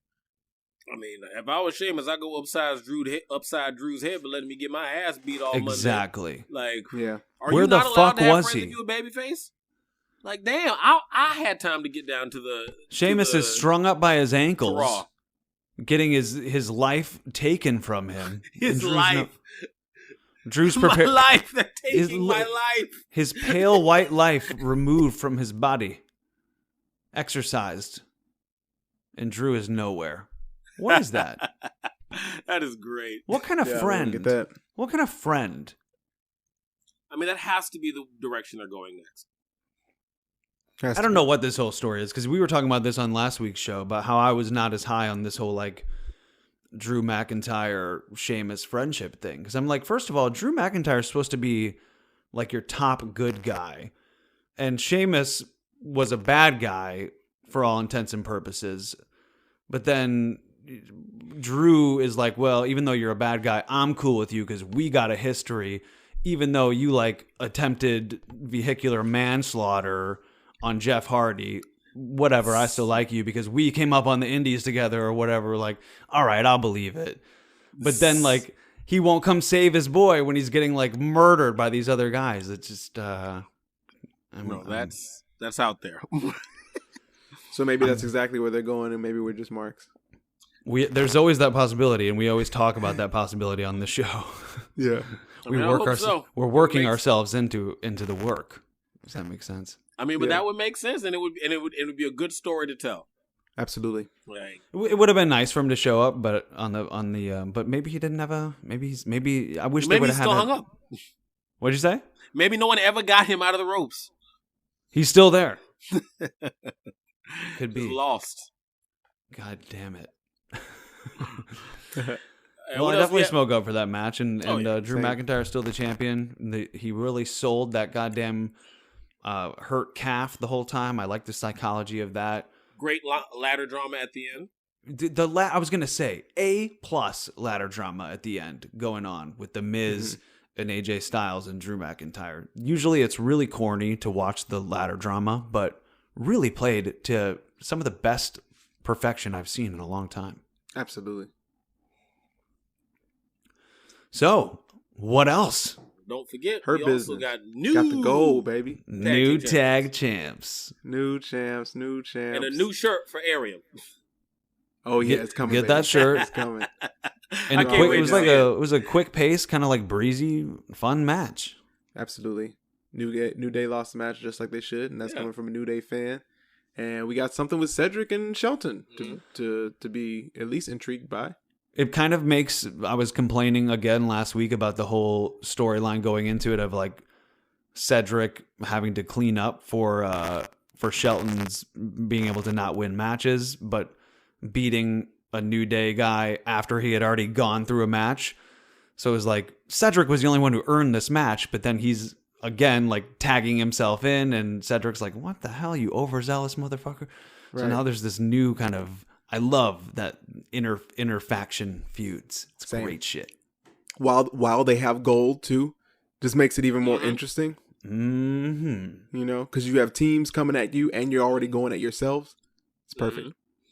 I mean, if I was Sheamus, I'd go upside Drew's head, but letting me get my ass beat all Monday. Exactly. Like, Yeah. are Where you the not allowed fuck to have was friends he? if you a babyface? Like, damn, I had time to get down to the Sheamus is strung up by his ankles, Raw. getting his life taken from him. His And Drew's life. Drew's My prepared. life. They're His taking li- my life. His pale white life removed from his body, exorcised, and Drew is nowhere. What is that? That is great. What kind of Yeah, I friend? get that. What kind of friend? I mean, that has to be the direction they're going next. Has I to don't be. know what this whole story is, because we were talking about this on last week's show about how I was not as high on this whole like Drew McIntyre Sheamus friendship thing. Because I'm like, first of all, Drew McIntyre is supposed to be like your top good guy, and Sheamus was a bad guy for all intents and purposes. But then Drew is like, well, even though you're a bad guy, I'm cool with you because we got a history. Even though you like attempted vehicular manslaughter on Jeff Hardy, whatever, I still like you because we came up on the indies together or whatever. Like, all right, I'll believe it. But then like he won't come save his boy when he's getting like murdered by these other guys. It's just that's out there. So maybe that's exactly where they're going, and maybe we're just marks. There's always that possibility, and we always talk about that possibility on the show. Yeah. We're working ourselves into the work. Does that make sense? I mean, but Yeah. that would make sense, and it would be a good story to tell. Absolutely. Like, It would have been nice for him to show up, but but maybe he didn't have I wish they maybe would he's have had. still hung up. What'd you say? Maybe no one ever got him out of the ropes. He's still there. Could He's be. lost. God damn it. And Well, what I else definitely we smoke up for that match, and yeah, Drew same. McIntyre is still the champion. He really sold that goddamn hurt calf the whole time. I like the psychology of that. Great ladder drama at the end. I was gonna say A+ ladder drama at the end going on with the Miz and AJ Styles and Drew McIntyre. Usually it's really corny to watch the ladder drama, but really played to some of the best perfection I've seen in a long time. Absolutely. So, what else? don't forget, Her we business. also got the gold, baby. New tag champs. New champs. And a new shirt for Arian. Oh yeah, it's coming. Get baby. that shirt. It's coming. And I can't wait it was to like see it was a quick pace, kind of like breezy, fun match. Absolutely. New Day lost the match just like they should, and that's coming from a New Day fan. And we got something with Cedric and Shelton to be at least intrigued by. It kind of makes, I was complaining again last week about the whole storyline going into it of like Cedric having to clean up for Shelton's being able to not win matches, but beating a New Day guy after he had already gone through a match. So it was like Cedric was the only one who earned this match, but then he's again like tagging himself in, and Cedric's like, "What the hell, you overzealous motherfucker!" Right. So now there's this new kind of. I love that inner faction feuds. It's great shit. While they have gold too, just makes it even more interesting. Mm-hmm. You know, because you have teams coming at you, and you're already going at yourselves. It's perfect.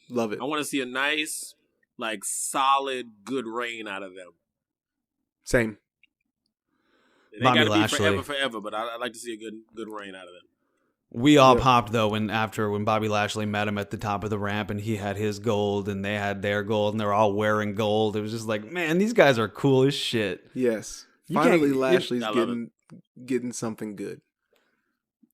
Love it. I want to see a nice, like, solid, good reign out of them. Same. It ain't got to be forever, but I'd like to see a good reign out of them. We all popped though when Bobby Lashley met him at the top of the ramp and he had his gold and they had their gold and they're all wearing gold. It was just like, man, these guys are cool as shit. Yes. Finally Lashley's getting something good.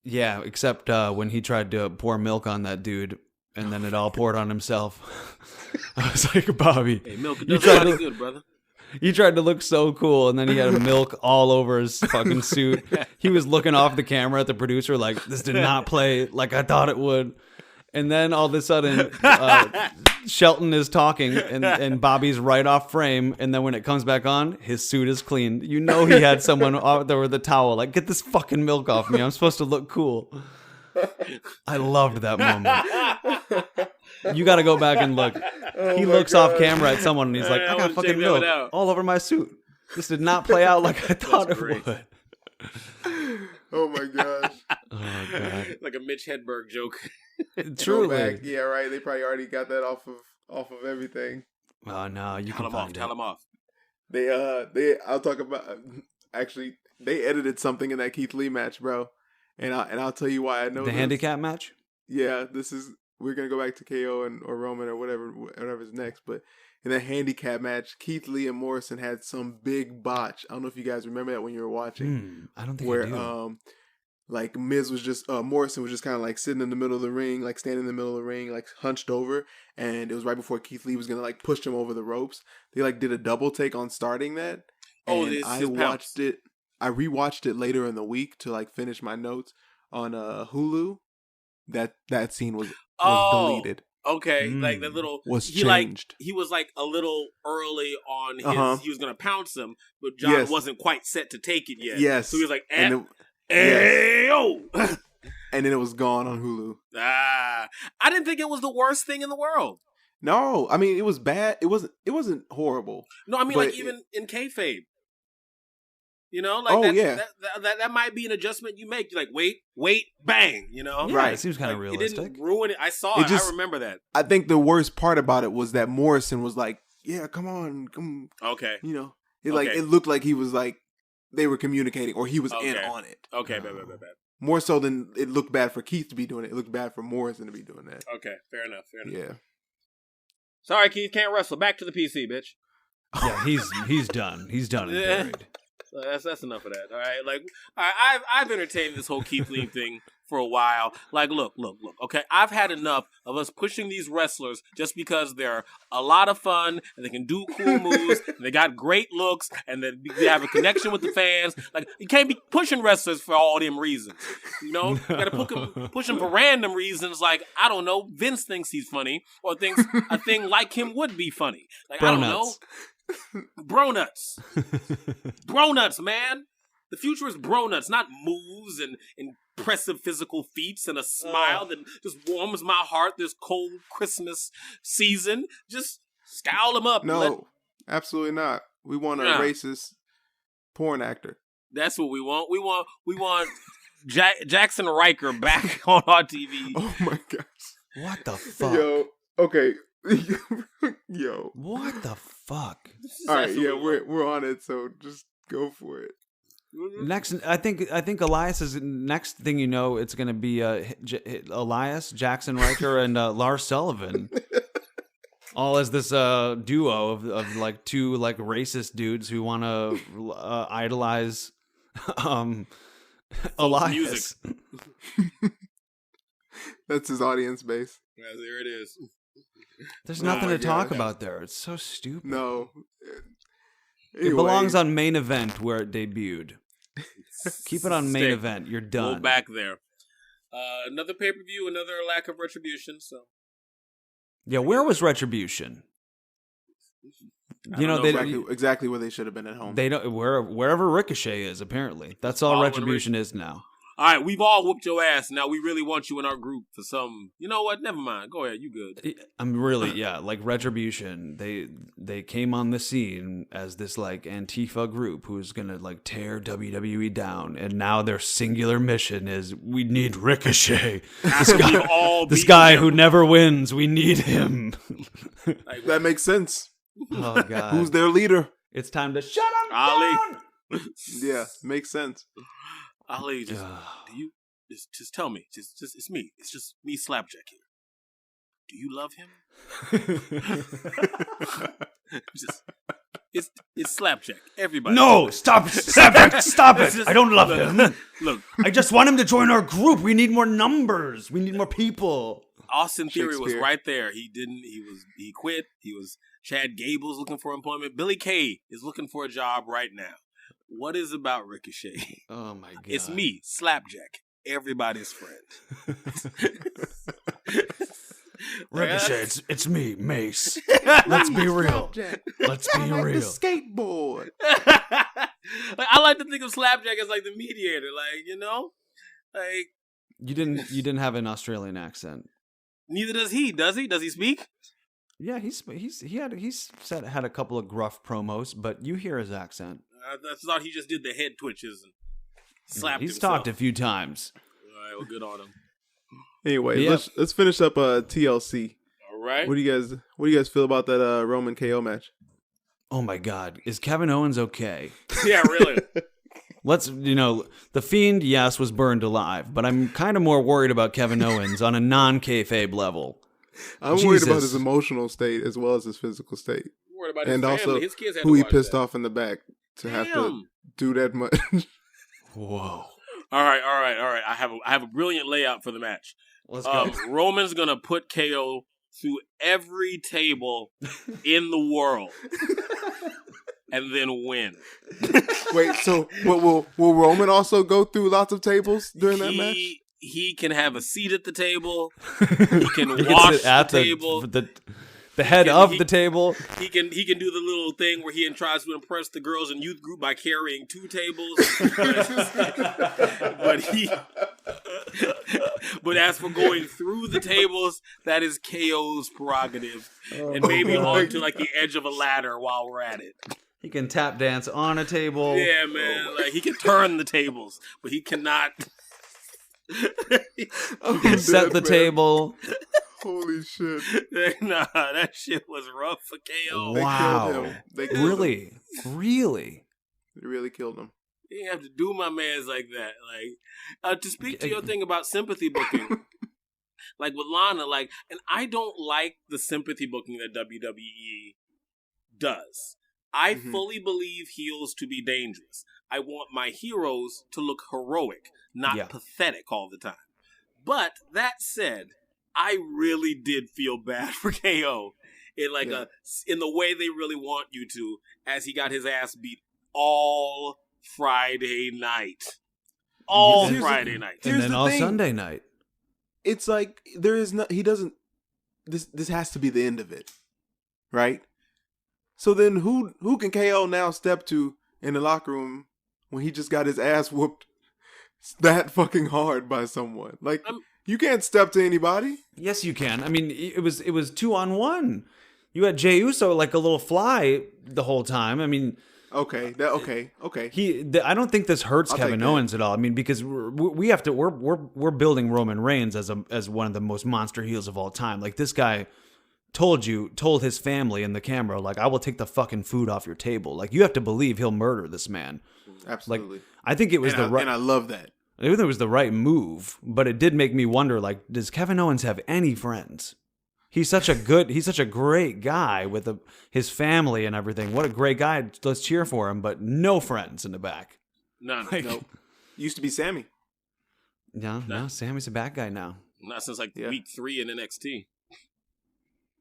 Yeah, except when he tried to pour milk on that dude and then it all poured on himself. I was like, Bobby, hey, milk does something good, brother. He tried to look so cool, and then he had milk all over his fucking suit. He was looking off the camera at the producer like, this did not play like I thought it would. And then all of a sudden, Shelton is talking, and Bobby's right off frame. And then when it comes back on, his suit is clean. You know he had someone out there with a towel. Like, get this fucking milk off me. I'm supposed to look cool. I loved that moment. You got to go back and look. He looks off camera at someone and he's like, I got fucking milk all over my suit. This did not play out like I thought it would. Oh my gosh. Oh god. Like a Mitch Hedberg joke. Truly. Yeah, right. They probably already got that off of everything. Oh no, you can find it. Tell them off. I'll talk about actually they edited something in that Keith Lee match, bro. And I'll tell you why I know the handicap match? Yeah, we're gonna go back to KO or Roman or whatever's next, but in that handicap match, Keith Lee and Morrison had some big botch. I don't know if you guys remember that when you were watching. I don't think where I do. Like Miz was just Morrison was just kind of like sitting in the middle of the ring, like standing in the middle of the ring, like hunched over, and it was right before Keith Lee was gonna like push him over the ropes. They like did a double take on starting that. And I watched it. I rewatched it later in the week to like finish my notes on Hulu. That scene was deleted. Okay, like that little was changed. He was like a little early on his. He was gonna pounce him, but John wasn't quite set to take it yet. Yes, so he was like, and then it was gone on Hulu. I didn't think it was the worst thing in the world. No, I mean it was bad. It wasn't horrible. No, I mean like even in kayfabe. You know, like that might be an adjustment you make. You're like, wait, bang, you know? Yeah, right. It seems kind of realistic. It didn't ruin it. I saw it. I remember that. I think the worst part about it was that Morrison was like, yeah, come on. Okay. You know, it looked like he was like, they were communicating or he was in on it. Okay, bad. More so than it looked bad for Keith to be doing it. It looked bad for Morrison to be doing that. Okay, fair enough. Yeah. Sorry, Keith, can't wrestle. Back to the PC, bitch. Yeah, he's done. He's done and buried. So that's enough of that. All right, like I've entertained this whole Keith Lee thing for a while. Like, look. Okay, I've had enough of us pushing these wrestlers just because they're a lot of fun and they can do cool moves. And they got great looks and they have a connection with the fans. Like, you can't be pushing wrestlers for all them reasons. You know, you got to push them for random reasons. Like, I don't know, Vince thinks he's funny or thinks a thing like him would be funny. Like, I don't know. Bro nuts, man. The future is bro nuts, not moves and impressive physical feats and a smile that just warms my heart this cold Christmas season. Just scowl them up. No, absolutely not. We want a racist porn actor. That's what we want. We want Jackson Riker back on our TV. Oh my gosh! What the fuck? Yo, okay. Yo, what the fuck? All right, yeah, we're on it, so just go for it. Next, I think Elias is next thing you know, it's going to be Elias, Jackson Riker, and Lars Sullivan. All as this duo of like two like racist dudes who want to idolize Elias. Music. That's his audience base. Yeah, there it is. There's nothing to talk about there. It's so stupid. No. It belongs on Main Event where it debuted. Keep it on Main Event. You're done. Go back there. Another pay-per-view, another lack of retribution. So. Yeah, where was Retribution? Exactly where they should have been at home. They don't wherever Ricochet is. Apparently, that's all Retribution is now. All right, we've all whooped your ass. Now we really want you in our group for some. You know what? Never mind. Go ahead. You good? I'm really like Retribution. They came on the scene as this like Antifa group who's gonna like tear WWE down, and now their singular mission is we need Ricochet. This guy who never wins. We need him. That makes sense. Oh God, who's their leader? It's time to shut him down. Yeah, makes sense. Ali, do you just tell me? Just it's me. It's just me, Slapjack here. Do you love him? It's Slapjack. Everybody. No, stop, Slapjack, stop it! I don't love him. Look, I just want him to join our group. We need more numbers. We need more people. Austin Theory was right there. He didn't. He quit. He was. Chad Gable's looking for employment. Billy Kay is looking for a job right now. What is about Ricochet? Oh my God. It's me, Slapjack, everybody's friend. Ricochet, it's me, Mace. Let's be real. Let's be real. Skateboard. I like to think of Slapjack as like the mediator, like you didn't have an Australian accent. Neither does he. Does he? Does he speak? Yeah, he's had a couple of gruff promos, but you hear his accent. I thought he just did the head twitches and slapped He's himself. talked a few times. All right, well, good on him. Anyway, let's finish up TLC. All right. What do you guys feel about that Roman KO match? Oh my God, is Kevin Owens okay? Yeah, really. The Fiend, yes, was burned alive, but I'm kind of more worried about Kevin Owens on a non-kayfabe level. I'm worried about his emotional state as well as his physical state. I'm worried about his family. Also his kids had who to he watch pissed that. off in the back to have to do that much. Whoa. All right. I have a brilliant layout for the match. Let's go. Roman's gonna put KO through every table in the world, and then win. Wait, so will Roman also go through lots of tables during that match? He can have a seat at the table. He can wash the table. The head of the table. He can do the little thing where he tries to impress the girls in youth group by carrying 2 tables. but as for going through the tables, that is KO's prerogative, and maybe onto like the edge of a ladder while we're at it. He can tap dance on a table. Yeah, man. Like he can turn the tables, but he cannot. He can set the table. Holy shit. Nah, that shit was rough for KO. Wow. They killed him. Really? They really killed him. You didn't have to do my mans like that. Like, to speak to your thing about sympathy booking, like with Lana, and I don't like the sympathy booking that WWE does. I fully believe heels to be dangerous. I want my heroes to look heroic, not pathetic all the time. But that said, I really did feel bad for KO in the way they really want you to, as he got his ass beat all Friday night. Friday night. And then all Sunday night. It's like there is no he doesn't this has to be the end of it. Right? So then who can KO now step to in the locker room when he just got his ass whooped that fucking hard by someone? Like you can't step to anybody. Yes, you can. I mean, it was 2-on-1. You had Jey Uso like a little fly the whole time. I mean, okay. I don't think this hurts Kevin Owens at all. I mean, because we're building Roman Reigns as one of the most monster heels of all time. Like this guy told his family and the camera, like, I will take the fucking food off your table. Like, you have to believe he'll murder this man. Absolutely. Like, I think it was right. And I love that. I think it was the right move, but it did make me wonder, like, does Kevin Owens have any friends? He's such a great guy with his family and everything. What a great guy. Let's cheer for him, but no friends in the back. None. Like, Nope. Used to be Sammy. No, Sammy's a bad guy now. Not since week 3 in NXT.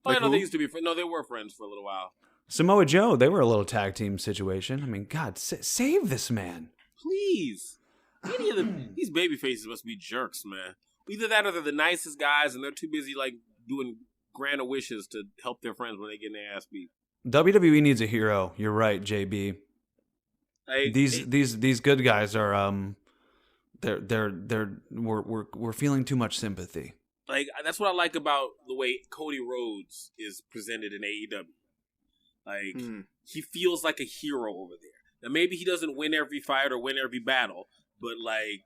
Like I know who? they used to be. No, they were friends for a little while. Samoa Joe, they were a little tag team situation. I mean, God, save this man. Please. These baby faces must be jerks, man. Either that or they're the nicest guys and they're too busy like doing grander wishes to help their friends when they get their ass beat. WWE needs a hero. You're right, JB. These good guys are we're feeling too much sympathy. Like, that's what I like about the way Cody Rhodes is presented in AEW. Like, he feels like a hero over there. Now, maybe he doesn't win every fight or win every battle, but, like,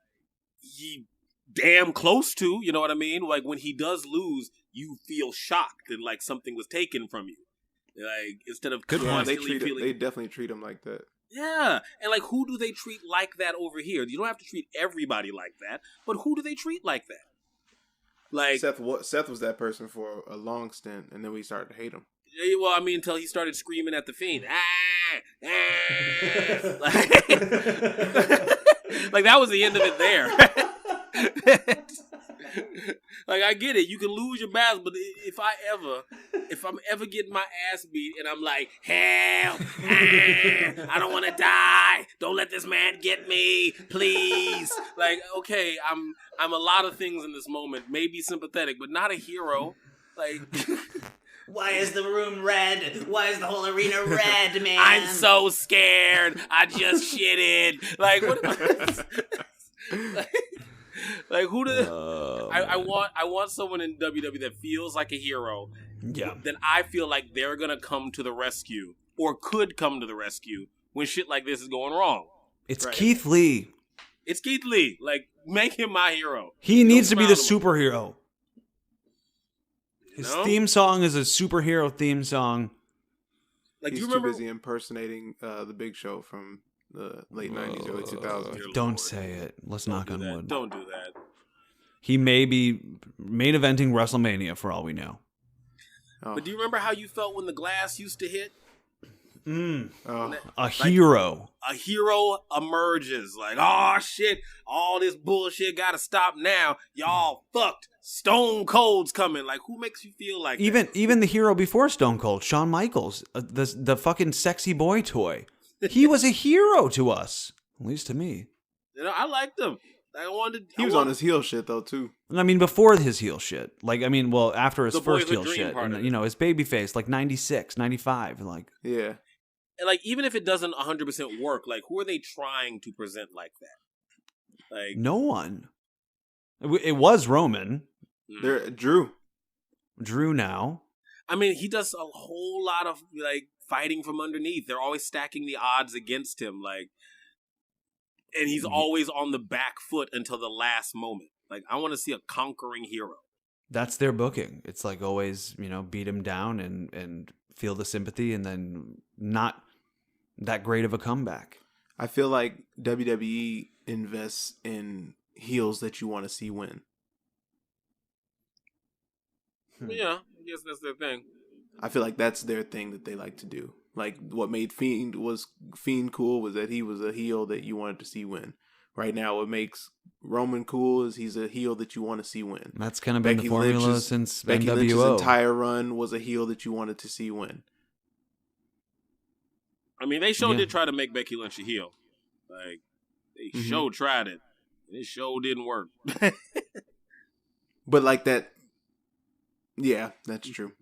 he damn close to, you know what I mean? Like, when he does lose, you feel shocked and like something was taken from you. Like, instead of constantly feeling... They definitely treat him like that. Yeah, and like, who do they treat like that over here? You don't have to treat everybody like that, but who do they treat like that? Like Seth was that person for a long stint, and then we started to hate him. Well, I mean, until he started screaming at the Fiend. Like, that was the end of it there. Like, I get it. You can lose your battles, but if I'm ever getting my ass beat and I'm like, help, I don't want to die. Don't let this man get me, please. Like, okay, I'm a lot of things in this moment. Maybe sympathetic, but not a hero. Like, why is the room red? Why is the whole arena red, man? I'm so scared. I just shitted. Like, what? Like who do I want someone in WWE that feels like a hero. Yeah. Then I feel like they're gonna come to the rescue or could come to the rescue when shit like this is going wrong. It's right. Keith Lee. It's Keith Lee. Like, make him my hero. He needs to be the superhero. His theme song is a superhero theme song. Like, he's do you remember? Too busy impersonating the Big Show from the late 90s, early 2000s. Don't say it. Let's knock on wood. Don't do that. He may be main eventing WrestleMania for all we know. Oh. But do you remember how you felt when the glass used to hit? A hero. A hero emerges. Like, oh shit, all this bullshit gotta stop now. Y'all fucked. Stone Cold's coming. Like, who makes you feel like that? Even the hero before Stone Cold, Shawn Michaels, the fucking sexy boy toy. He was a hero to us, at least to me. You know, I liked him. He was on his heel shit though too. I mean, before his heel shit, like, I mean, well, after his the first heel shit, and, you know, his baby face, like 96, 95, like, yeah. And like, even if it doesn't 100% work, like, who are they trying to present like that? Like, no one. It was Roman. They're Drew now. I mean, he does a whole lot of like fighting from underneath. They're always stacking the odds against him, like, and he's always on the back foot until the last moment. Like, I want to see a conquering hero. That's their booking. It's like always, you know, beat him down and feel the sympathy, and then not that great of a comeback. I feel like WWE invests in heels that you want to see win. Yeah, I guess that's their thing. I feel like that's their thing that they like to do. Like, what made Fiend cool was that he was a heel that you wanted to see win. Right now, what makes Roman cool is he's a heel that you want to see win. That's kind of been the formula since Becky NWO. Lynch's entire run was a heel that you wanted to see win. I mean, they did try to make Becky Lynch a heel. Like, they tried it. And it didn't work. But like that, yeah, that's true.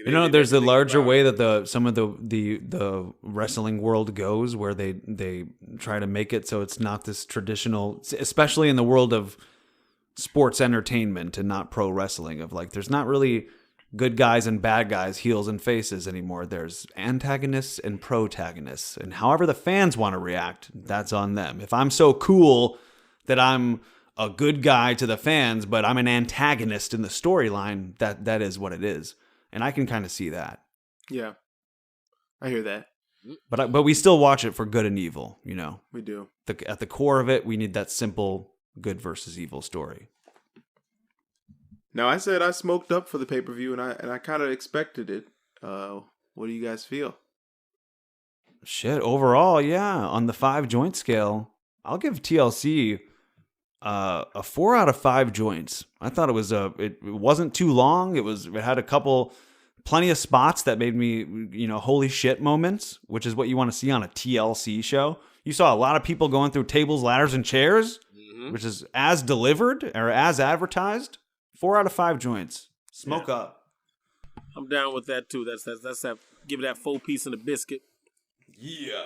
You know, there's a larger way that some of the wrestling world goes, where they try to make it so it's not this traditional, especially in the world of sports entertainment and not pro wrestling, of like, there's not really good guys and bad guys, heels and faces anymore. There's antagonists and protagonists, and however the fans want to react, that's on them. If I'm so cool that I'm a good guy to the fans, but I'm an antagonist in the storyline. That is what it is, and I can kind of see that. Yeah, I hear that. But we still watch it for good and evil. You know, We do. at the core of it, we need that simple good versus evil story. Now, I said I smoked up for the pay-per-view, and I kind of expected it. What do you guys feel? Shit, overall, yeah, on the 5-joint scale, I'll give TLC a 4 out of 5 joints. I thought it wasn't too long. It had plenty of spots that made me, holy shit moments, which is what you want to see on a TLC show. You saw a lot of people going through tables, ladders, and chairs, which is as delivered or as advertised. 4 out of 5 joints. Smoke up. I'm down with that too. That's that. Give it that 4 piece and a biscuit. Yeah.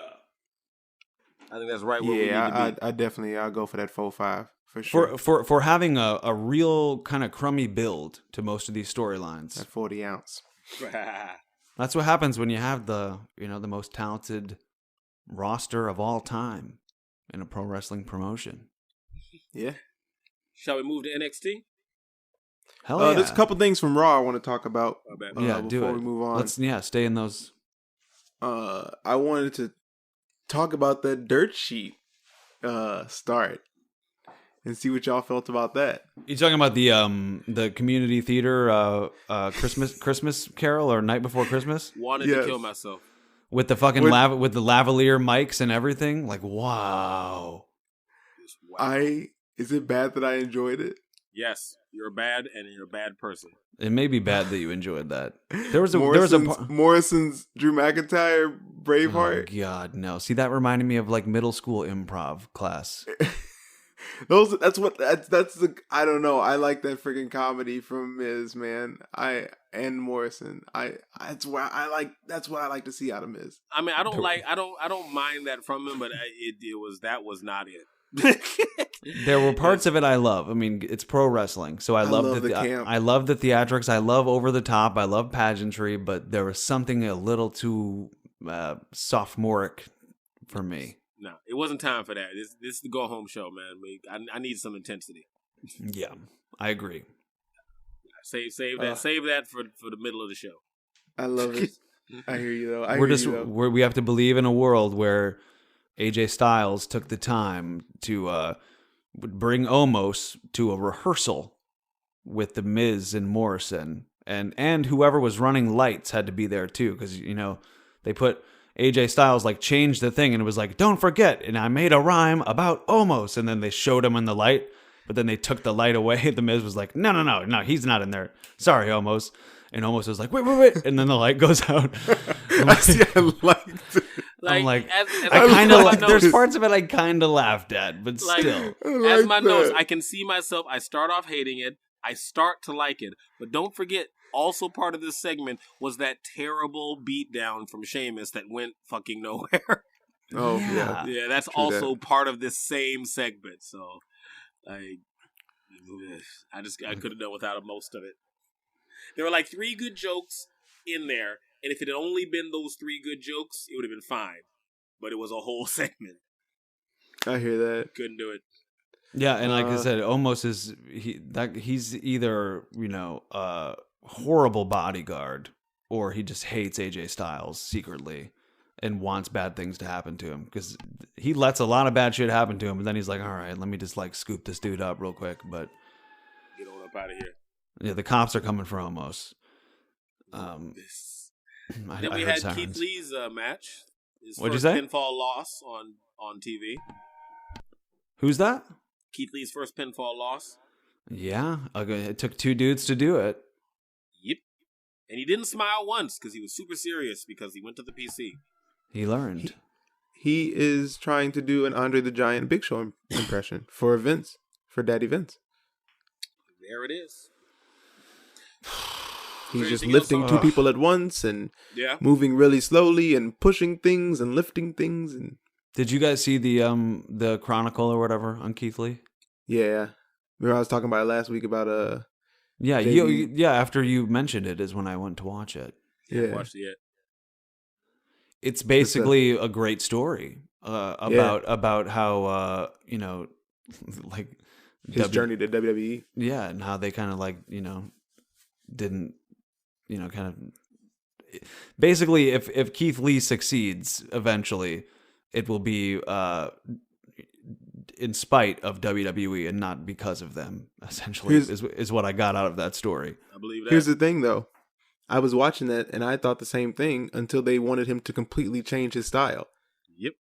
I think that's right where we need to be. I definitely I'll go for that 4-5 for sure. For having a real kind of crummy build to most of these storylines. That 40 ounce. That's what happens when you have the most talented roster of all time in a pro wrestling promotion. Yeah. Shall we move to NXT? Hell yeah. There's a couple things from Raw I want to talk about. Do before it. we move on. Let's stay in those. I wanted to talk about that dirt sheet start and see what y'all felt about that. You talking about the community theater Christmas Carol or Night Before Christmas? Wanted to kill myself with the fucking with the lavalier mics and everything. Like wow. Is it bad that I enjoyed it? Yes, you're bad and you're a bad person. It may be bad that you enjoyed that. Morrison's Drew McIntyre Braveheart. Oh God, no! See, that reminded me of like middle school improv class. That's the I don't know. I like that freaking comedy from Miz, man. And Morrison. That's what I like to see out of Miz. I mean, I don't mind that from him, but that was not it. There were parts of it I love. I mean, it's pro wrestling, so I love the camp. I love the theatrics. I love over the top. I love pageantry, but there was something a little too sophomoric for me. No, it wasn't time for that. This is the go home show, man. I need some intensity. Yeah, I agree. Save that for the middle of the show. I love it. I hear you though. We have to believe in a world where AJ Styles took the time to bring Omos to a rehearsal with the Miz and Morrison, and whoever was running lights had to be there too, because they put AJ Styles changed the thing, and it was like, don't forget, and I made a rhyme about Omos, and then they showed him in the light, but then they took the light away. The Miz was like, no, he's not in there. Sorry, Omos. And Omos was like, wait, and then the light goes out. I liked it. I'm like, I kind of there's parts of it I kind of laughed at, but still. As my notes, I can see myself. I start off hating it. I start to like it. But don't forget, also part of this segment was that terrible beatdown from Sheamus that went fucking nowhere. Oh, yeah. Yeah, that's also part of this same segment. So, I could have done without most of it. There were 3 good jokes in there, and if it had only been those 3 good jokes, it would have been fine. But it was a whole segment. I hear that. Couldn't do it. Yeah, and like I said, Omos he's either a horrible bodyguard, or he just hates AJ Styles secretly and wants bad things to happen to him, because he lets a lot of bad shit happen to him, and then he's like, all right, let me just scoop this dude up real quick, but get on up out of here. Yeah, the cops are coming for Omos. Then we had sirens. Keith Lee's match. His What'd you first say? pinfall loss on TV. Who's that? Keith Lee's first pinfall loss. Yeah, it took 2 dudes to do it. Yep. And he didn't smile once because he was super serious because he went to the PC. He learned. He is trying to do an Andre the Giant Big Show impression for Vince, for Daddy Vince. There it is. He's just lifting 2 people at once and moving really slowly and pushing things and lifting things. And did you guys see the Chronicle or whatever on Keith Lee? Yeah, remember I was talking about it last week about after you mentioned it is when I went to watch it. Yeah, I watched it yet. It's basically a great story about how his journey to WWE. Yeah, and how they kind of like, didn't, kind of basically if Keith Lee succeeds eventually, it will be in spite of WWE and not because of them, essentially, is what I got out of that story. I believe that. Here's the thing, though. I was watching that, and I thought the same thing until they wanted him to completely change his style. Yep.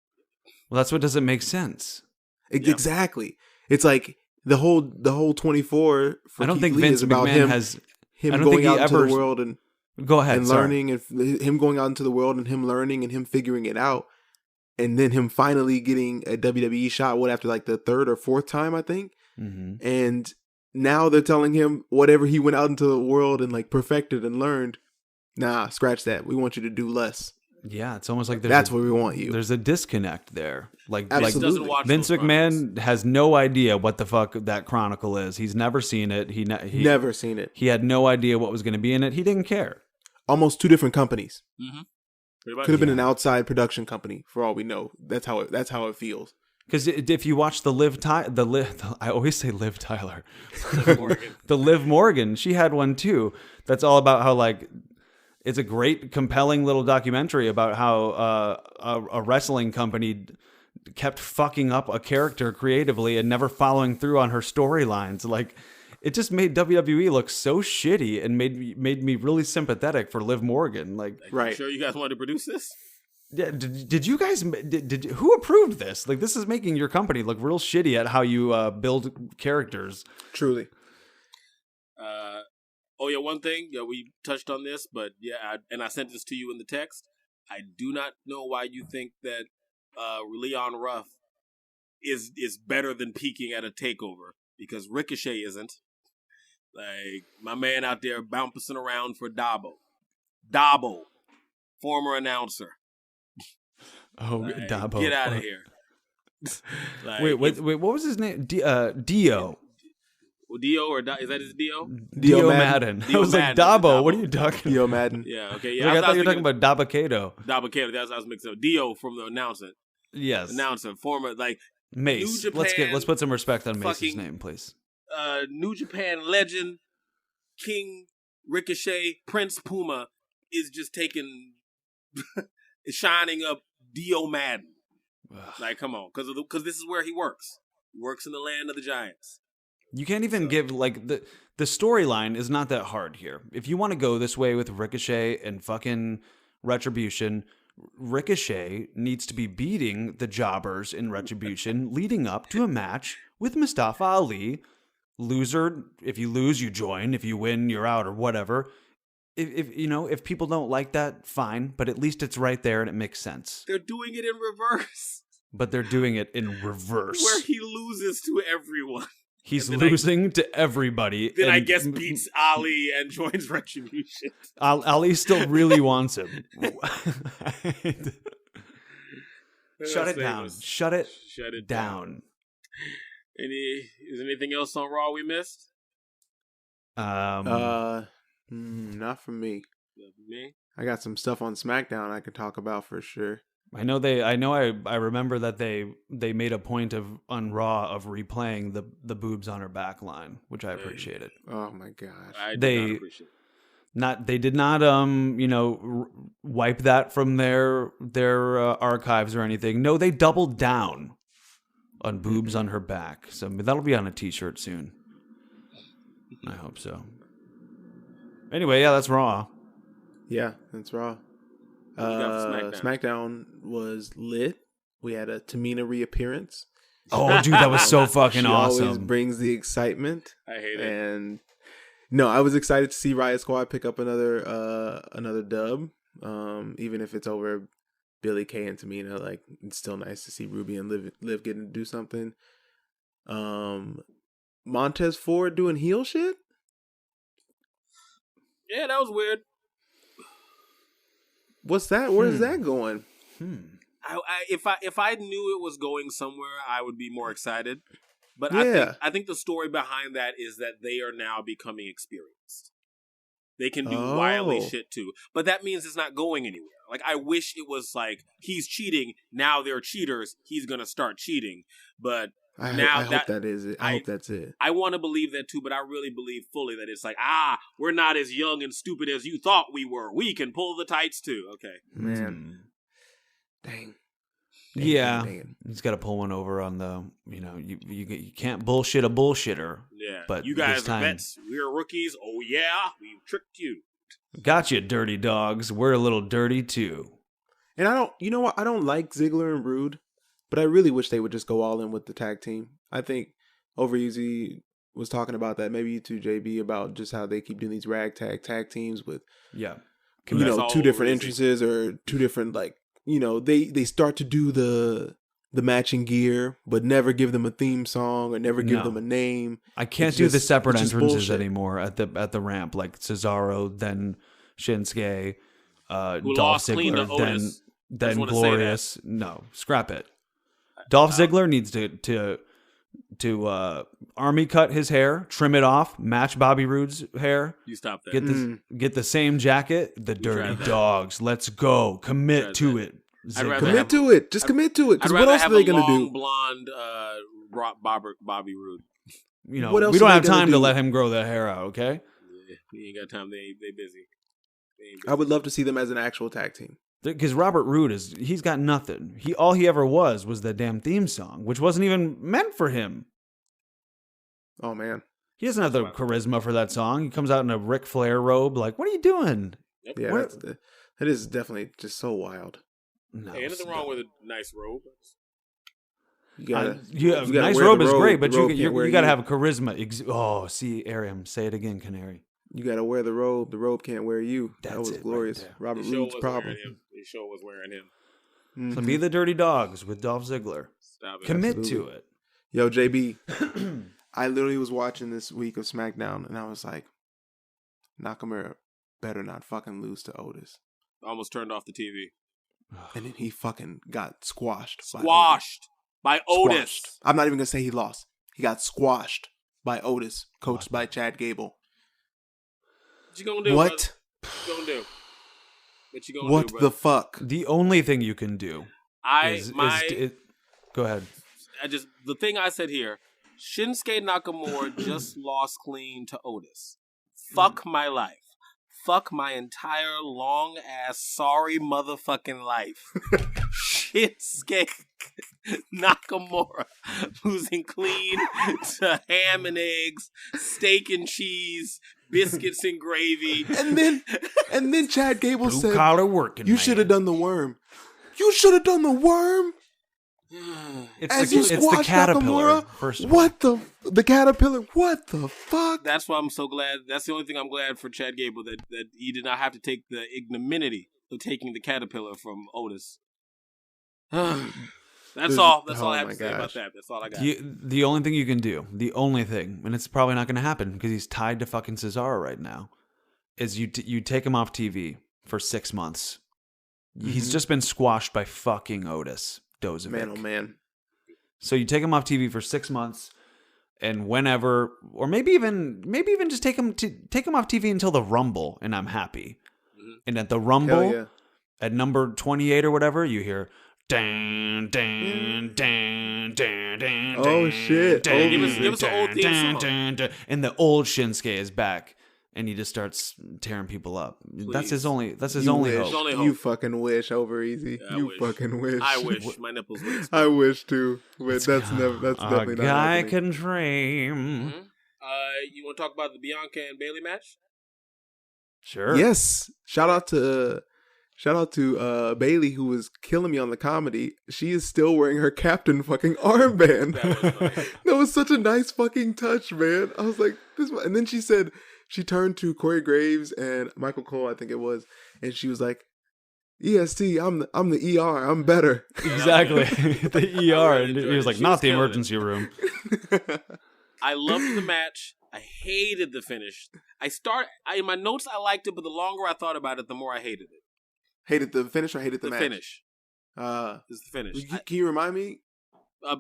Well, that's what doesn't make sense. Exactly. It's like the whole 24 for I don't Keith think Lee Vince is about McMahon him, has... him I don't going think he out into ever... the world and Go ahead, and learning, and him going out into the world and him learning and him figuring it out, and then him finally getting a WWE shot. After like the third or fourth time, I think. Mm-hmm. And now they're telling him whatever he went out into the world and like perfected and learned. Nah, scratch that. We want you to do less. Yeah, it's almost like that's where we want you. There's a disconnect there. Absolutely. Vince McMahon has no idea what the fuck that Chronicle is. He's never seen it. He never seen it. He had no idea what was going to be in it. He didn't care. Almost two different companies. Mm-hmm. Could have been an outside production company for all we know. That's how it feels. Because if you watch I always say Liv Tyler, the Liv Morgan, she had one too. That's all about how like it's a great, compelling little documentary about how a wrestling company kept fucking up a character creatively and never following through on her storylines. Like it just made WWE look so shitty and made me really sympathetic for Liv Morgan. Like, right? Sure, you guys wanted to produce this? Yeah, did you guys? Did who approved this? Like, this is making your company look real shitty at how you build characters. Truly. Oh yeah, one thing. Yeah, we touched on this, but yeah, I sent this to you in the text. I do not know why you think that Leon Ruff is better than peaking at a takeover, because Ricochet isn't. Like my man out there bouncing around for Dabo, former announcer. Oh, like, Dabo. Get out of here. Like, wait, what was his name? Dio. Dio or is that his Dio? Dio Madden. I was like, Dabo, what are you talking about? Dio Madden. Yeah, okay. Yeah, Like, I thought you were talking about Dabakato. Dabakato, that's what I was mixing up. Dio from the announcer. Yes. Announcer, former, like, Mace. New Japan, Let's put some respect on Mace's name, please. New Japan legend, King Ricochet, Prince Puma is just taking, shining up Dio Madden. Like, come on, because this is where he works. He works in the land of the giants. You can't even give, like, the storyline is not that hard here. If you want to go this way with Ricochet and fucking Retribution, Ricochet needs to be beating the jobbers in Retribution leading up to a match with Mustafa Ali. Loser, if you lose, you join. If you win, you're out, or whatever. If people don't like that, fine, but at least it's right there and it makes sense. They're doing it in reverse. But they're doing it in reverse. Where he loses to everyone. He's losing to everybody. Then I guess beats Ali and joins Retribution. Ali still really wants him. Shut it down. Shut it down. Is anything else on Raw we missed? Not for me. Not for me. I got some stuff on SmackDown I could talk about for sure. I remember that they made a point of on Raw of replaying the boobs on her back line, which I appreciated. Oh my gosh. I did not appreciate it. They did not wipe that from their archives or anything. No, they doubled down on boobs on her back. So that'll be on a t-shirt soon. I hope so. Anyway, yeah, that's Raw. Yeah, that's Raw. SmackDown was lit. We had a Tamina reappearance. Oh, dude, that was so fucking awesome. She always brings the excitement. I hate it. And no, I was excited to see Riot Squad pick up another dub. Even if it's over Billy Kay and Tamina, like it's still nice to see Ruby and Liv getting to do something. Montez Ford doing heel shit. Yeah, that was weird. What's that? Where's that going? If I knew it was going somewhere, I would be more excited. But yeah. I think the story behind that is that they are now becoming experienced. They can do wily shit too. But that means it's not going anywhere. Like, I wish it was like, he's cheating, now they're cheaters, he's going to start cheating. But I Now hope that is it. I hope that's it. I want to believe that too, but I really believe fully that it's like, we're not as young and stupid as you thought we were. We can pull the tights too. Okay. Man. Dang. Yeah, Dang. he's got to pull one over on the. You can't bullshit a bullshitter. Yeah, but you guys this time, are vets. We're rookies. Oh yeah, we tricked you. Gotcha, dirty dogs. We're a little dirty too. And you know what? I don't like Ziggler and Rude, but I really wish they would just go all in with the tag team. I think Overeasy was talking about that. Maybe you too, JB, about just how they keep doing these ragtag tag teams with, two different entrances or two different they start to do the matching gear, but never give them a theme song or never give them a name. I can't do the separate entrances anymore at the ramp, like Cesaro, then Shinsuke, Dolph Ziggler, then Glorious. No, scrap it. Dolph Ziggler needs to army cut his hair, trim it off, match Bobby Roode's hair. You stop that. Get the same jacket. The dirty dogs. Let's go. Commit to it. Commit to it. Just commit to it. Because what else are they going to do? Blonde Bobby Roode. What else we don't have time to let him grow that hair out. Okay. Yeah, he ain't got time. They busy. I would love to see them as an actual tag team. Because Robert Roode he's got nothing. All he ever was the damn theme song, which wasn't even meant for him. Oh man, he doesn't have the charisma for that song. He comes out in a Ric Flair robe. Like, what are you doing? Yep. Yeah, that is definitely just so wild. No, hey, anything wrong with a nice robe? Nice robe is great, but you got to have a charisma. See, Ariam, say it again, Canary. You got to wear the robe. The robe can't wear you. That was glorious. Right, Robert Roode's problem. The show was wearing him. Mm-hmm. So be the dirty dogs with Dolph Ziggler. Commit to it. Yo, JB, I literally was watching this week of SmackDown, and I was like, Nakamura better not fucking lose to Otis. I almost turned off the TV. And then he fucking got squashed. By Otis. I'm not even going to say he lost. He got squashed by Otis, coached by Chad Gable. What you gonna do? What? What you gonna do? What the fuck? The only thing you can do go ahead. The thing I said here, Shinsuke Nakamura just lost clean to Otis. Fuck my life. Fuck my entire long ass sorry motherfucking life. Shinsuke Nakamura losing clean to ham and eggs, steak and cheese, biscuits and gravy. And then Chad Gable said, "You should have done the worm. You should have done the worm." It's the caterpillar. Nakamura? First of all. What the caterpillar? What the fuck? That's why I'm so glad. That's the only thing I'm glad for Chad Gable that he did not have to take the ignominy of taking the caterpillar from Otis. That's all I have to say about that. That's all I got. The only thing you can do, and it's probably not going to happen because he's tied to fucking Cesaro right now, is you take him off TV for 6 months. Mm-hmm. He's just been squashed by fucking Otis Dozovic. Man, oh man. So you take him off TV for 6 months, and whenever, or maybe even just take him off TV until the Rumble, and I'm happy. Mm-hmm. And at the Rumble, at number 28 or whatever, you hear. Dan, dan, dan, dan, dan, oh shit! Give us the old theme song. And the old Shinsuke is back, and he just starts tearing people up. Please. That's his only hope. You fucking wish, Overeasy. Fucking wish. I wish my nipples would explode. I wish too, but that's definitely not. A guy can dream. Mm-hmm. You want to talk about the Bianca and Bayley match? Sure. Yes. Shout out to Bayley, who was killing me on the comedy. She is still wearing her captain fucking armband. That was such a nice fucking touch, man. I was like, and then she turned to Corey Graves and Michael Cole, I think it was, and she was like, EST, I'm the ER, I'm better. Exactly. The ER. And he was like, not the emergency room. I loved the match. I hated the finish. In my notes I liked it, but the longer I thought about it, the more I hated it. Hated the finish or hated the match? The finish. It's the finish. Can you remind me?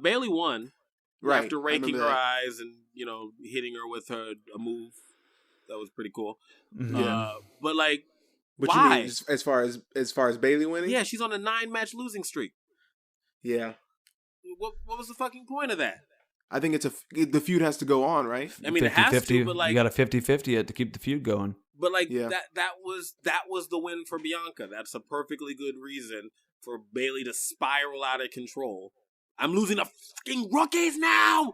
Bayley won. Right. After raking her eyes and, hitting her with a move. That was pretty cool. Yeah. But why? You mean as far as Bayley winning? Yeah, she's on a 9-match losing streak. Yeah. What was the fucking point of that? I think the feud has to go on, right? I mean, it has to, but like you got a 50-50 it to keep the feud going. But like that was the win for Bianca. That's a perfectly good reason for Bayley to spiral out of control. I'm losing to fucking rookies now.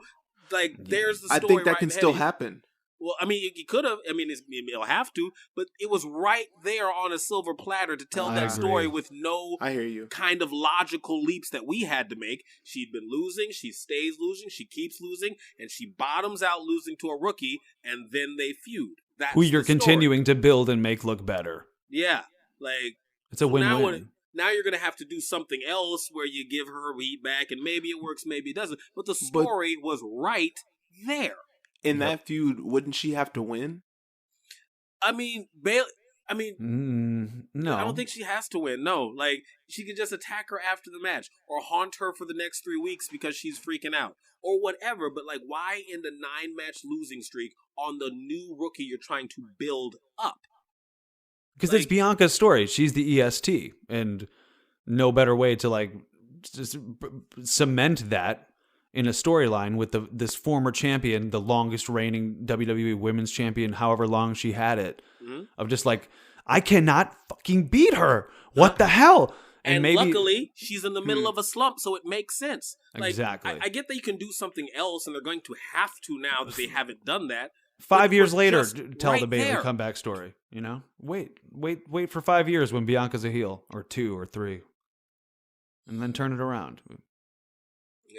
Like there's the story. I think that right can still happen. Well, I mean, it could have. I mean, it'll have to, but it was right there on a silver platter to tell that story with no I hear you. kind of logical leaps that we had to make. She'd been losing, she stays losing, she keeps losing, and she bottoms out losing to a rookie, and then they feud. That's who you're the story. continuing to build and make look better. Yeah, like it's a win-win. Now you're going to have to do something else where you give her heat back, and maybe it works, maybe it doesn't. But the story was right there. In that feud, wouldn't she have to win? I mean, Bayley. No. I don't think she has to win. No, like she could just attack her after the match, or haunt her for the next 3 weeks because she's freaking out, or whatever. But like, why in the 9-match losing streak on the new rookie you're trying to build up? Because it's Bianca's story. She's the EST, and no better way to like just cement that in a storyline with this former champion, the longest reigning WWE Women's Champion, however long she had it, of just like, I cannot fucking beat her. What the hell? And maybe, luckily, she's in the middle of a slump, so it makes sense. Like, exactly. I get that you can do something else, and they're going to have to now that they haven't done that. 5 years later, tell the Bayley comeback story. You know, wait for 5 years when Bianca's a heel, or 2 or 3, and then turn it around.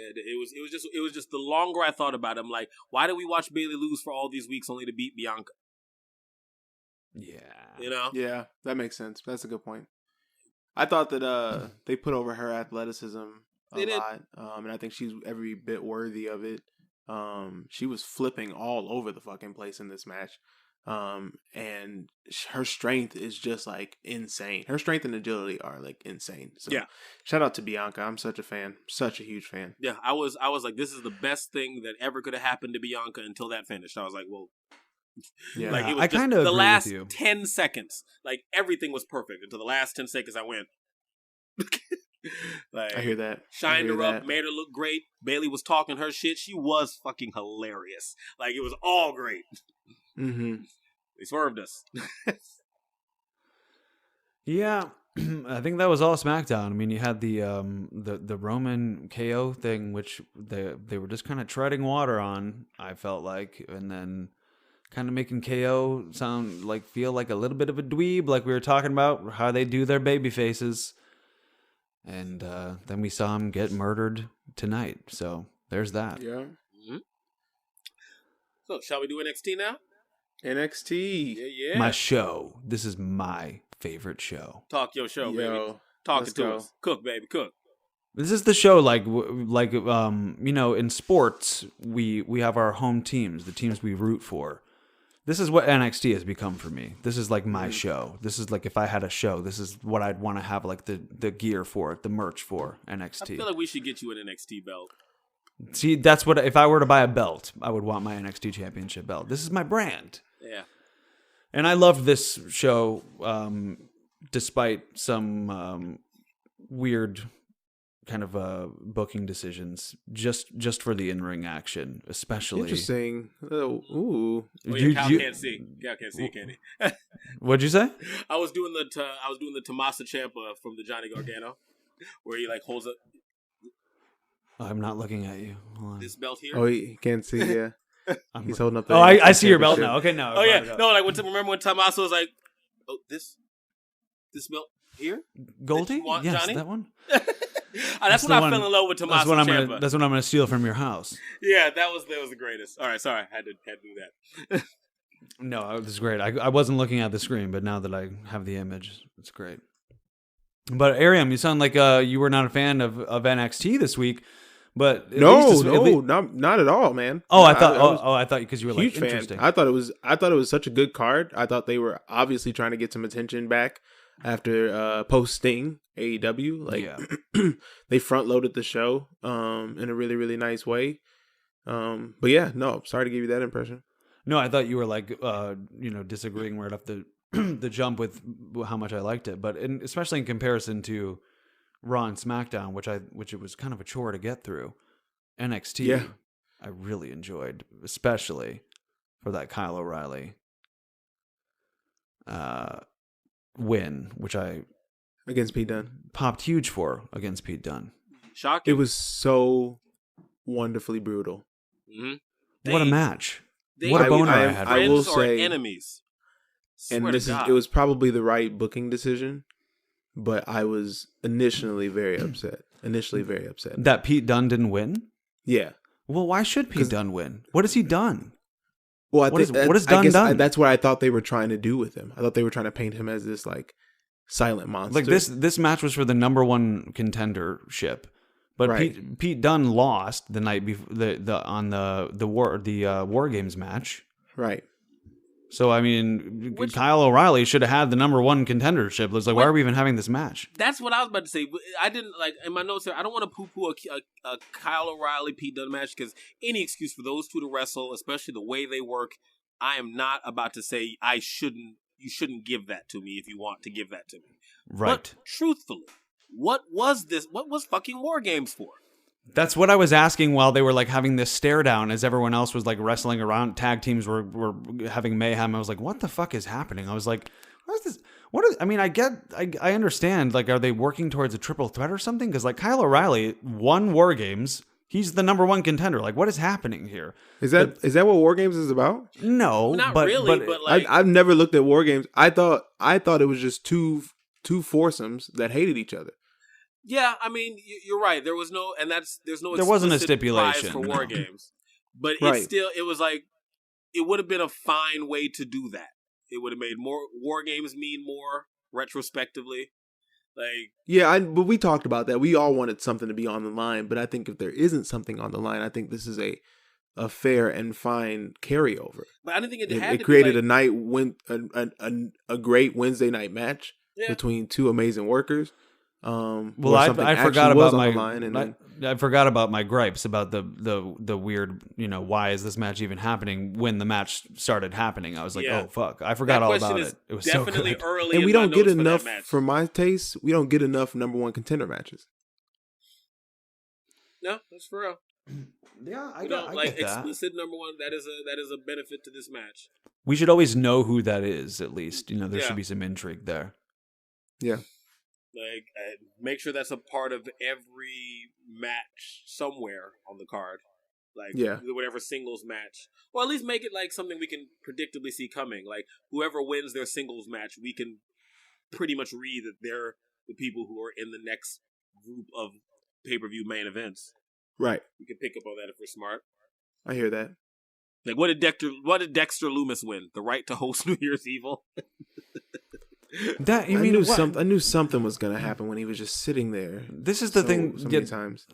It was just the longer I thought about it, I'm like, why did we watch Bayley lose for all these weeks only to beat Bianca? Yeah. You know? Yeah, that makes sense. That's a good point. I thought that they put over her athleticism a lot. And I think she's every bit worthy of it. She was flipping all over the fucking place in this match. And her strength is just like insane. Her strength and agility are like insane. So shout out to Bianca. I'm such a fan, such a huge fan. Yeah, I was like, this is the best thing that ever could have happened to Bianca until that finished. I was like, well, yeah, like it was I kind of the agree last with you. 10 seconds. Like everything was perfect until the last 10 seconds. I went. Like, I hear that. Shined her up, made her look great. Bayley was talking her shit. She was fucking hilarious. Like it was all great. Mm-hmm. They swerved us. Yeah, I think that was all SmackDown. I mean, you had the Roman KO thing, which they were just kind of treading water on, I felt like, and then kind of making KO feel like a little bit of a dweeb, like we were talking about how they do their baby faces. And then we saw him get murdered tonight. So there's that. Yeah. Mm-hmm. So shall we do NXT now? NXT. Yeah. My show. This is my favorite show. Talk your show, baby. Talking to us. Cook, baby, cook. This is the show you know, in sports, we have our home teams, the teams we root for. This is what NXT has become for me. This is like my show. This is like if I had a show, this is what I'd want to have like the gear for it, the merch for NXT. I feel like we should get you an NXT belt. See, that's what, if I were to buy a belt, I would want my NXT Championship belt. This is my brand. Yeah. And I loved this show, despite some weird kind of booking decisions, just for the in-ring action, especially. Interesting. Ooh. Cal can't see. Cal can't see, can he? What'd you say? I was doing the Tommaso Ciampa from the Johnny Gargano, where he like holds up. I'm not looking at you. Hold on. This belt here. Oh, he can't see. Yeah. He's holding up. I see your belt now. Okay, no. Oh yeah, no. Like remember when Tommaso was like, "Oh, this belt here, Goldie? Yes, Johnny? that one. That's when I fell in love with Tommaso Ciampa. That's what I'm gonna steal from your house. Yeah, that was the greatest. All right, sorry, I had to do that. No, it was great. I wasn't looking at the screen, but now that I have the image, it's great. But Ariam, you sound like you were not a fan of NXT this week. But not at all, man. Oh, I thought because you were huge like interesting. Fan. I thought it was such a good card. I thought they were obviously trying to get some attention back after post Sting AEW. Like they front loaded the show in a really, really nice way. But yeah, no, sorry to give you that impression. No, I thought you were like disagreeing right off the the jump with how much I liked it, but especially in comparison to Raw and SmackDown, which it was kind of a chore to get through. NXT, I really enjoyed, especially for that Kyle O'Reilly win, which I against Pete Dunne. popped huge for against Pete Dunne. Shocking. It was so wonderfully brutal. Mm-hmm. What a match. They, What a boner I had. I will friends or say, enemies. and Swear this to is God. it was probably the right booking decision, but I was initially very upset. That Pete Dunne didn't win? Yeah. Well, why should Pete Dunne win? What has he done? Well, What has Dunne done? That's what I thought they were trying to do with him. I thought they were trying to paint him as this like silent monster. Like this match was for the number one contendership, but Right. Pete Dunne lost the night before the War Games match. Right. So I mean, Kyle O'Reilly should have had the number one contendership. It was like, why are we even having this match? That's what I was about to say. I didn't like in my notes here. I don't want to poo-poo a Kyle O'Reilly Pete Dunne match because any excuse for those two to wrestle, especially the way they work, I am not about to say you shouldn't give that to me if you want to give that to me. Right. But truthfully, what was this? What was fucking War Games for? That's what I was asking while they were like having this stare down as everyone else was like wrestling around. Tag teams were having mayhem. I was like, what the fuck is happening? I was like, what is this? I understand. Like, are they working towards a triple threat or something? Because like Kyle O'Reilly won War Games. He's the number one contender. Like, what is happening here? Is that what War Games is about? No, Not really, but like I've never looked at War Games. I thought it was just two foursomes that hated each other. yeah, I mean, you're right. There was no, and there's no. There wasn't a explicit stipulation, prize for no. War Games, but Right. it was like it would have been a fine way to do that. It would have made more War Games mean more retrospectively. Like, Yeah, but we talked about that. We all wanted something to be on the line, but I think if there isn't something on the line, I think this is a fair and fine carryover. but I didn't think it had It to created be like, a great Wednesday night match between two amazing workers. Well, where I something forgot actually was about on the line, and then, I forgot about my gripes about the weird, why is this match even happening when the match started happening? I was like, Yeah. oh fuck, I forgot that all question about is it. It was so definitely good. early. and in we my don't get notes for enough that match. for my taste. We don't get enough number one contender matches. No, that's for real. Yeah, I We get, don't I like get that. explicit number one. That is a benefit to this match. We should always know who that is. At least there Yeah. should be some intrigue there. Yeah. Like, make sure that's a part of every match somewhere on the card. Like, Yeah. whatever singles match. Or at least make it like something we can predictably see coming. Like, whoever wins their singles match, we can pretty much read that they're the people who are in the next group of pay-per-view main events. Right. We can pick up on that if we're smart. I hear that. Like, what did Dexter Loomis win? The right to host New Year's Evil? That I knew something was gonna happen when he was just sitting there. This is the thing. So many times.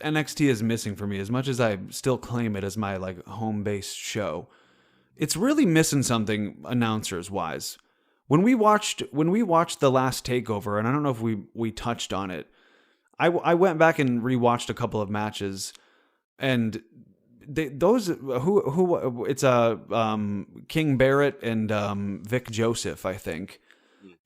NXT is missing for me as much as I still claim it as my like home-based show. It's really missing something announcers wise. When we watched the last takeover, and I don't know if we touched on it. I went back and rewatched a couple of matches, and it's King Barrett and Vic Joseph, I think.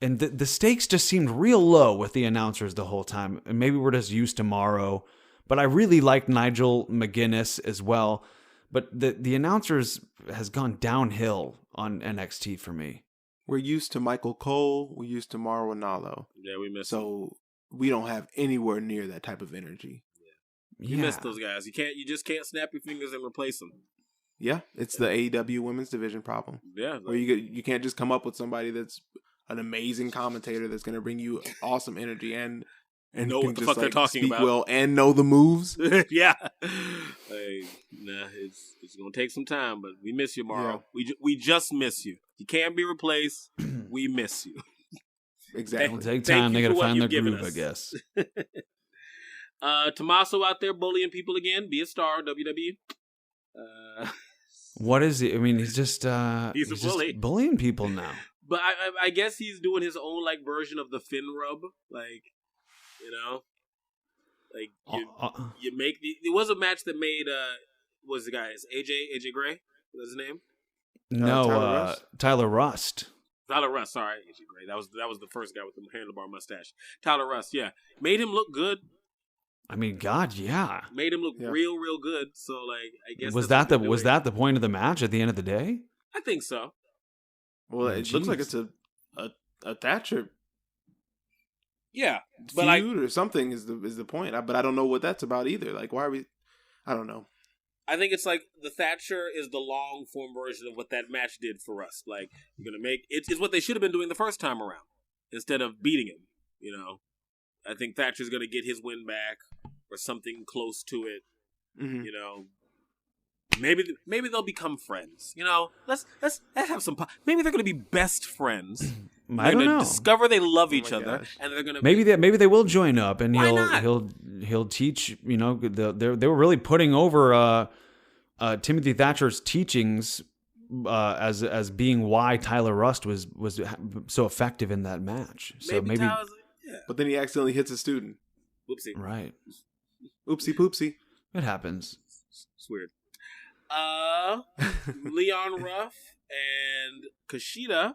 And the stakes just seemed real low with the announcers the whole time. And maybe we're just used to Morrow. But I really liked Nigel McGuinness as well. But the announcers has gone downhill on NXT for me. We're used to Michael Cole. We're used to Mauro Ranallo. Yeah, we missed. So we don't have anywhere near that type of energy. You miss those guys. You just can't snap your fingers and replace them. Yeah, it's the AEW women's division problem. Yeah, like, Where you can't just come up with somebody that's an amazing commentator that's going to bring you awesome energy and know can what the just, fuck they're talking speak about. well and know the moves. yeah. Like, nah, it's gonna take some time, but we miss you, Morrow. Yeah. We just miss you. You can't be replaced. We miss you. Exactly. It'll take Thank time. you They got to for what find their you've given groove, I us. guess. Tommaso out there bullying people again. Be a star, WWE. What is he? I mean, he's just He's a bully. just bullying people now. But I guess he's doing his own like version of the Finn rub, like you make It was a match that made what was the guy's AJ Gray? What was his name? No, Tyler Rust. Tyler Rust, sorry, AJ Gray. That was the first guy with the handlebar mustache. Tyler Rust, yeah, made him look good. I mean, God, yeah. Made him look real good. So like, I guess Was that's that what was they're that the point of the match at the end of the day? I think so. Well, Man, it looks like jeez. it's a Thatcher Yeah, feud but like, or something is the point. But I don't know what that's about either. Like, why are we? I don't know. I think it's like the Thatcher is the long form version of what that match did for us. Like, you're gonna make it's what they should have been doing the first time around instead of beating him. You know, I think Thatcher's gonna get his win back or something close to it. Mm-hmm. You know, maybe they'll become friends. You know, let's have some. Maybe they're gonna be best friends. I don't know. Discover they love each other, gosh. and they're gonna Maybe they will join up, and Why not? he'll teach. You know, they were really putting over Timothy Thatcher's teachings as being why Tyler Rust was so effective in that match. So maybe Tyler's- yeah. But then he accidentally hits a student. Whoopsie. right. Oopsie poopsie. It happens. It's weird. Leon Ruff and Kushida.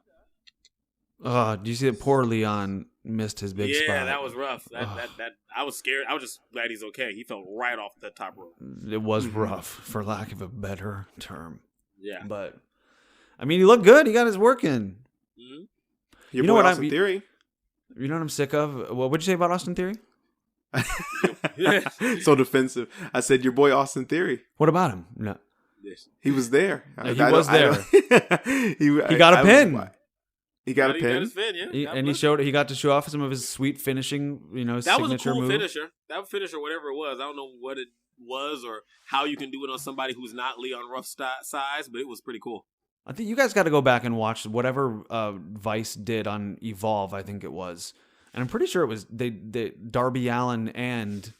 Oh, do you see that poor Leon missed his big spot? Yeah, that was rough. That I was scared. I was just glad he's okay. He fell right off the top rope. It was rough, for lack of a better term. Yeah. But I mean, he looked good. He got his work in. Mm-hmm. Your You know boy what Austin Theory. You know what I'm sick of? What would you say about Austin Theory? So defensive. I said your boy Austin Theory. What about him? No, He was there. He was there. He got a pin. He got a He pin. his fin, yeah. he got to show off some of his sweet finishing. You know, That was a signature cool move. finisher. That finisher, whatever it was, I don't know what it was or how you can do it on somebody who's not Leon Ruff's size, but it was pretty cool. I think you guys got to go back and watch whatever Vice did on Evolve. I think it was, and I'm pretty sure it was they Darby Allin and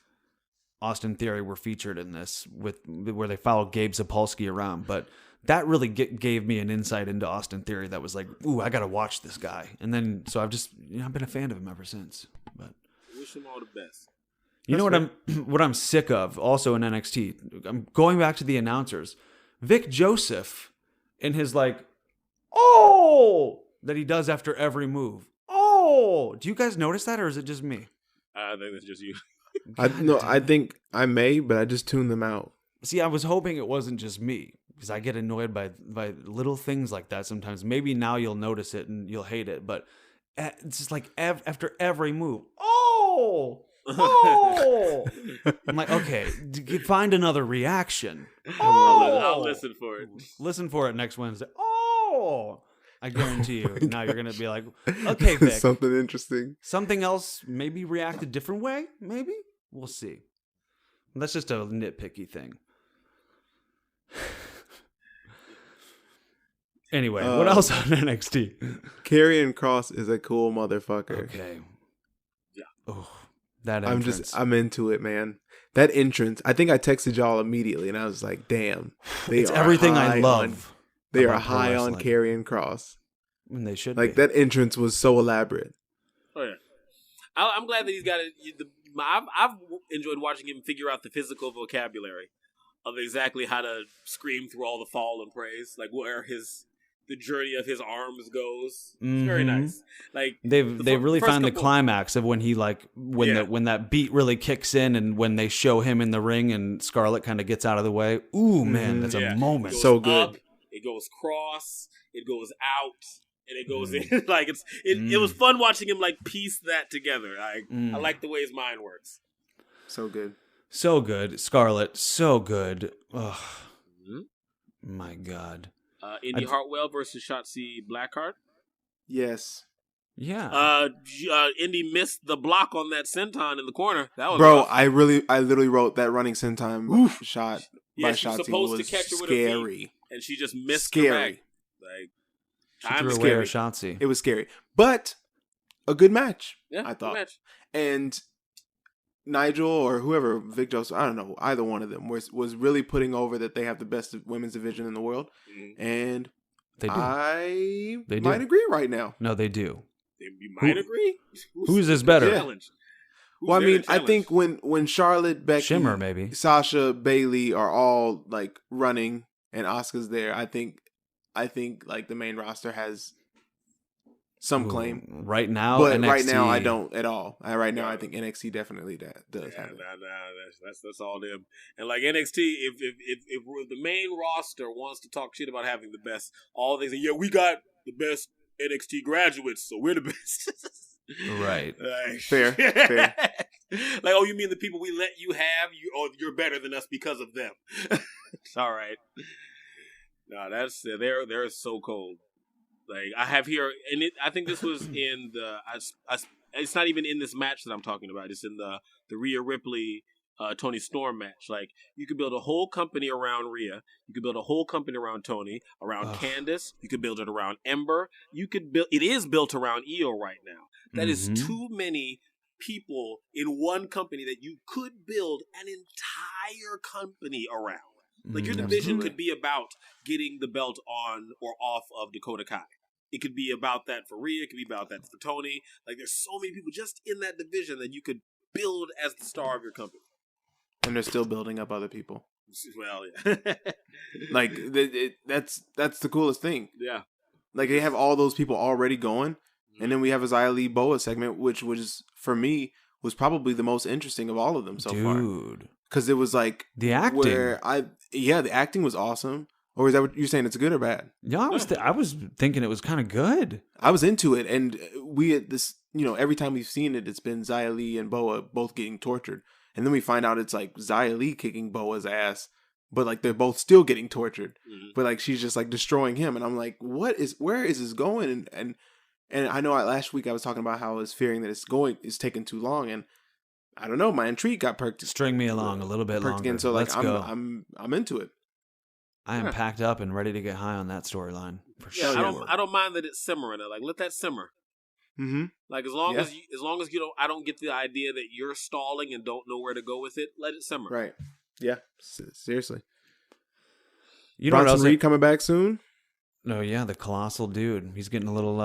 Austin Theory were featured in this where they followed Gabe Sapolsky around, but. That really gave me an insight into Austin Theory that was like, ooh, I got to watch this guy. And then, so I've just, I've been a fan of him ever since. But Wish him all the best. you know what I'm sick of also in NXT? I'm going back to the announcers. Vic Joseph in his like, oh, that he does after every move. Oh, do you guys notice that or is it just me? I think that's just you. I think I may, but I just tuned them out. See, I was hoping it wasn't just me. Because I get annoyed by little things like that sometimes. Maybe now you'll notice it and you'll hate it, but it's just like after every move, oh, I'm like, okay, find another reaction. I'll listen for it. Listen for it next Wednesday. Oh, I guarantee you. Now you're gonna be like, okay, Vic, Something interesting. something else. Maybe react a different way. Maybe we'll see. That's just a nitpicky thing. Anyway, what else on NXT? Karrion Kross is a cool motherfucker. Okay. Yeah. Oh, that entrance. I'm into it, man. That entrance. I think I texted y'all immediately, and I was like, "Damn, it's everything I love. They are about pro high on wrestling. Karrion Kross. And they should Like be. that entrance was so elaborate. Oh yeah, I'm glad that he's got it. I've enjoyed watching him figure out the physical vocabulary of exactly how to scream through all the fall and praise, like where the journey of his arms goes. It's very Mhm. nice. Like They've really first found the couple- climax of when he when that beat really kicks in and when they show him in the ring and Scarlett kind of gets out of the way. Ooh man, that's Yeah. a moment. It goes So good. up, it goes cross, it goes out, and it goes in. Like it was fun watching him like piece that together. I like the way his mind works. So good. So good, Scarlett. So good. Ugh. Mm-hmm. My God. Indy Hartwell versus Shotzi Blackheart. Yes. Yeah. Indy missed the block on that senton in the corner. That was Bro, rough. I literally wrote that running senton shot Yeah, by she was Shotzi supposed to was catch her with her feet. scary. And she just missed Scary. her back. Like she I'm threw away scared. her Shotzi. It was scary, but a good match. Yeah, I good thought. match. And Nigel or whoever, Vic Joseph, I don't know, either one of them was really putting over that they have the best women's division in the world, and They do. I They might do. agree right now. No, they do. You might agree. Who's is better? Yeah. Challenge? Who's Well, I there to mean, I think when Charlotte, Becky, Shimmer, maybe. Sasha, Bailey are all like running and Asuka's there, I think like the main roster has some claim. Right now, But NXT, right now, I don't at all. Right now, I think NXT definitely does have it. That's all them. And like NXT, if the main roster wants to talk shit about having the best, all they say, yeah, we got the best NXT graduates, so we're the best. Right. Like, Fair. Like, oh, you mean the people we let you have? You're better than us because of them. It's all right. No, they're so cold. Like I have here, and I think this was in the. It's not even in this match that I'm talking about. It's in the Rhea Ripley, Tony Storm match. Like you could build a whole company around Rhea. You could build a whole company around Tony, around Candice. You could build it around Ember. You could build. It is built around Io right now. That is too many people in one company that you could build an entire company around. Like your division could be about getting the belt on or off of Dakota Kai. It could be about that for Rhea. It could be about that for Tony. Like there's so many people just in that division that you could build as the star of your company. And they're still building up other people. Well, yeah. Like that's the coolest thing. Yeah. Like they have all those people already going, and then we have a Xia Li Boa segment, which was for me was probably the most interesting of all of them so far. Dude. Because it was like The acting. The acting was awesome. Or is that what you're saying? It's good or bad? Yeah, I was thinking it was kind of good. I was into it, and we had this. Every time we've seen it, it's been Xia Li and Boa both getting tortured, and then we find out it's like Xia Li kicking Boa's ass, but like they're both still getting tortured. But like she's just like destroying him, and I'm like, where is this going? And I know last week I was talking about how I was fearing that it's taking too long, and I don't know, my intrigue got perked. String me along a little bit longer. Again, so like Let's go. I'm into it. I am packed up and ready to get high on that storyline for Yeah, sure. I don't mind that it's simmering. Like let that simmer. Mm-hmm. Like as long as you don't, I don't get the idea that you're stalling and don't know where to go with it. Let it simmer. Right. Yeah. Seriously. You know what Bronson else? Reed coming back soon? No, yeah, the colossal dude. He's getting a little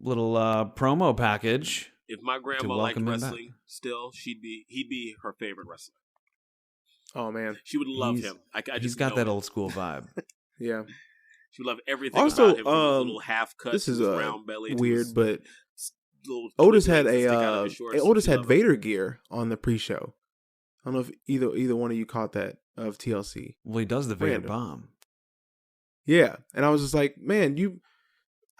promo package. If my grandma liked wrestling, still he'd be her favorite wrestler. Oh man, she would love him. He's got that old school vibe. Yeah, she would love everything also, about him. From his little half cut. This is round belly. Weird, but Otis had Otis had Vader gear on the pre-show. I don't know if either one of you caught that of TLC. Well, he does the Vader bomb. Yeah, and I was just like, man,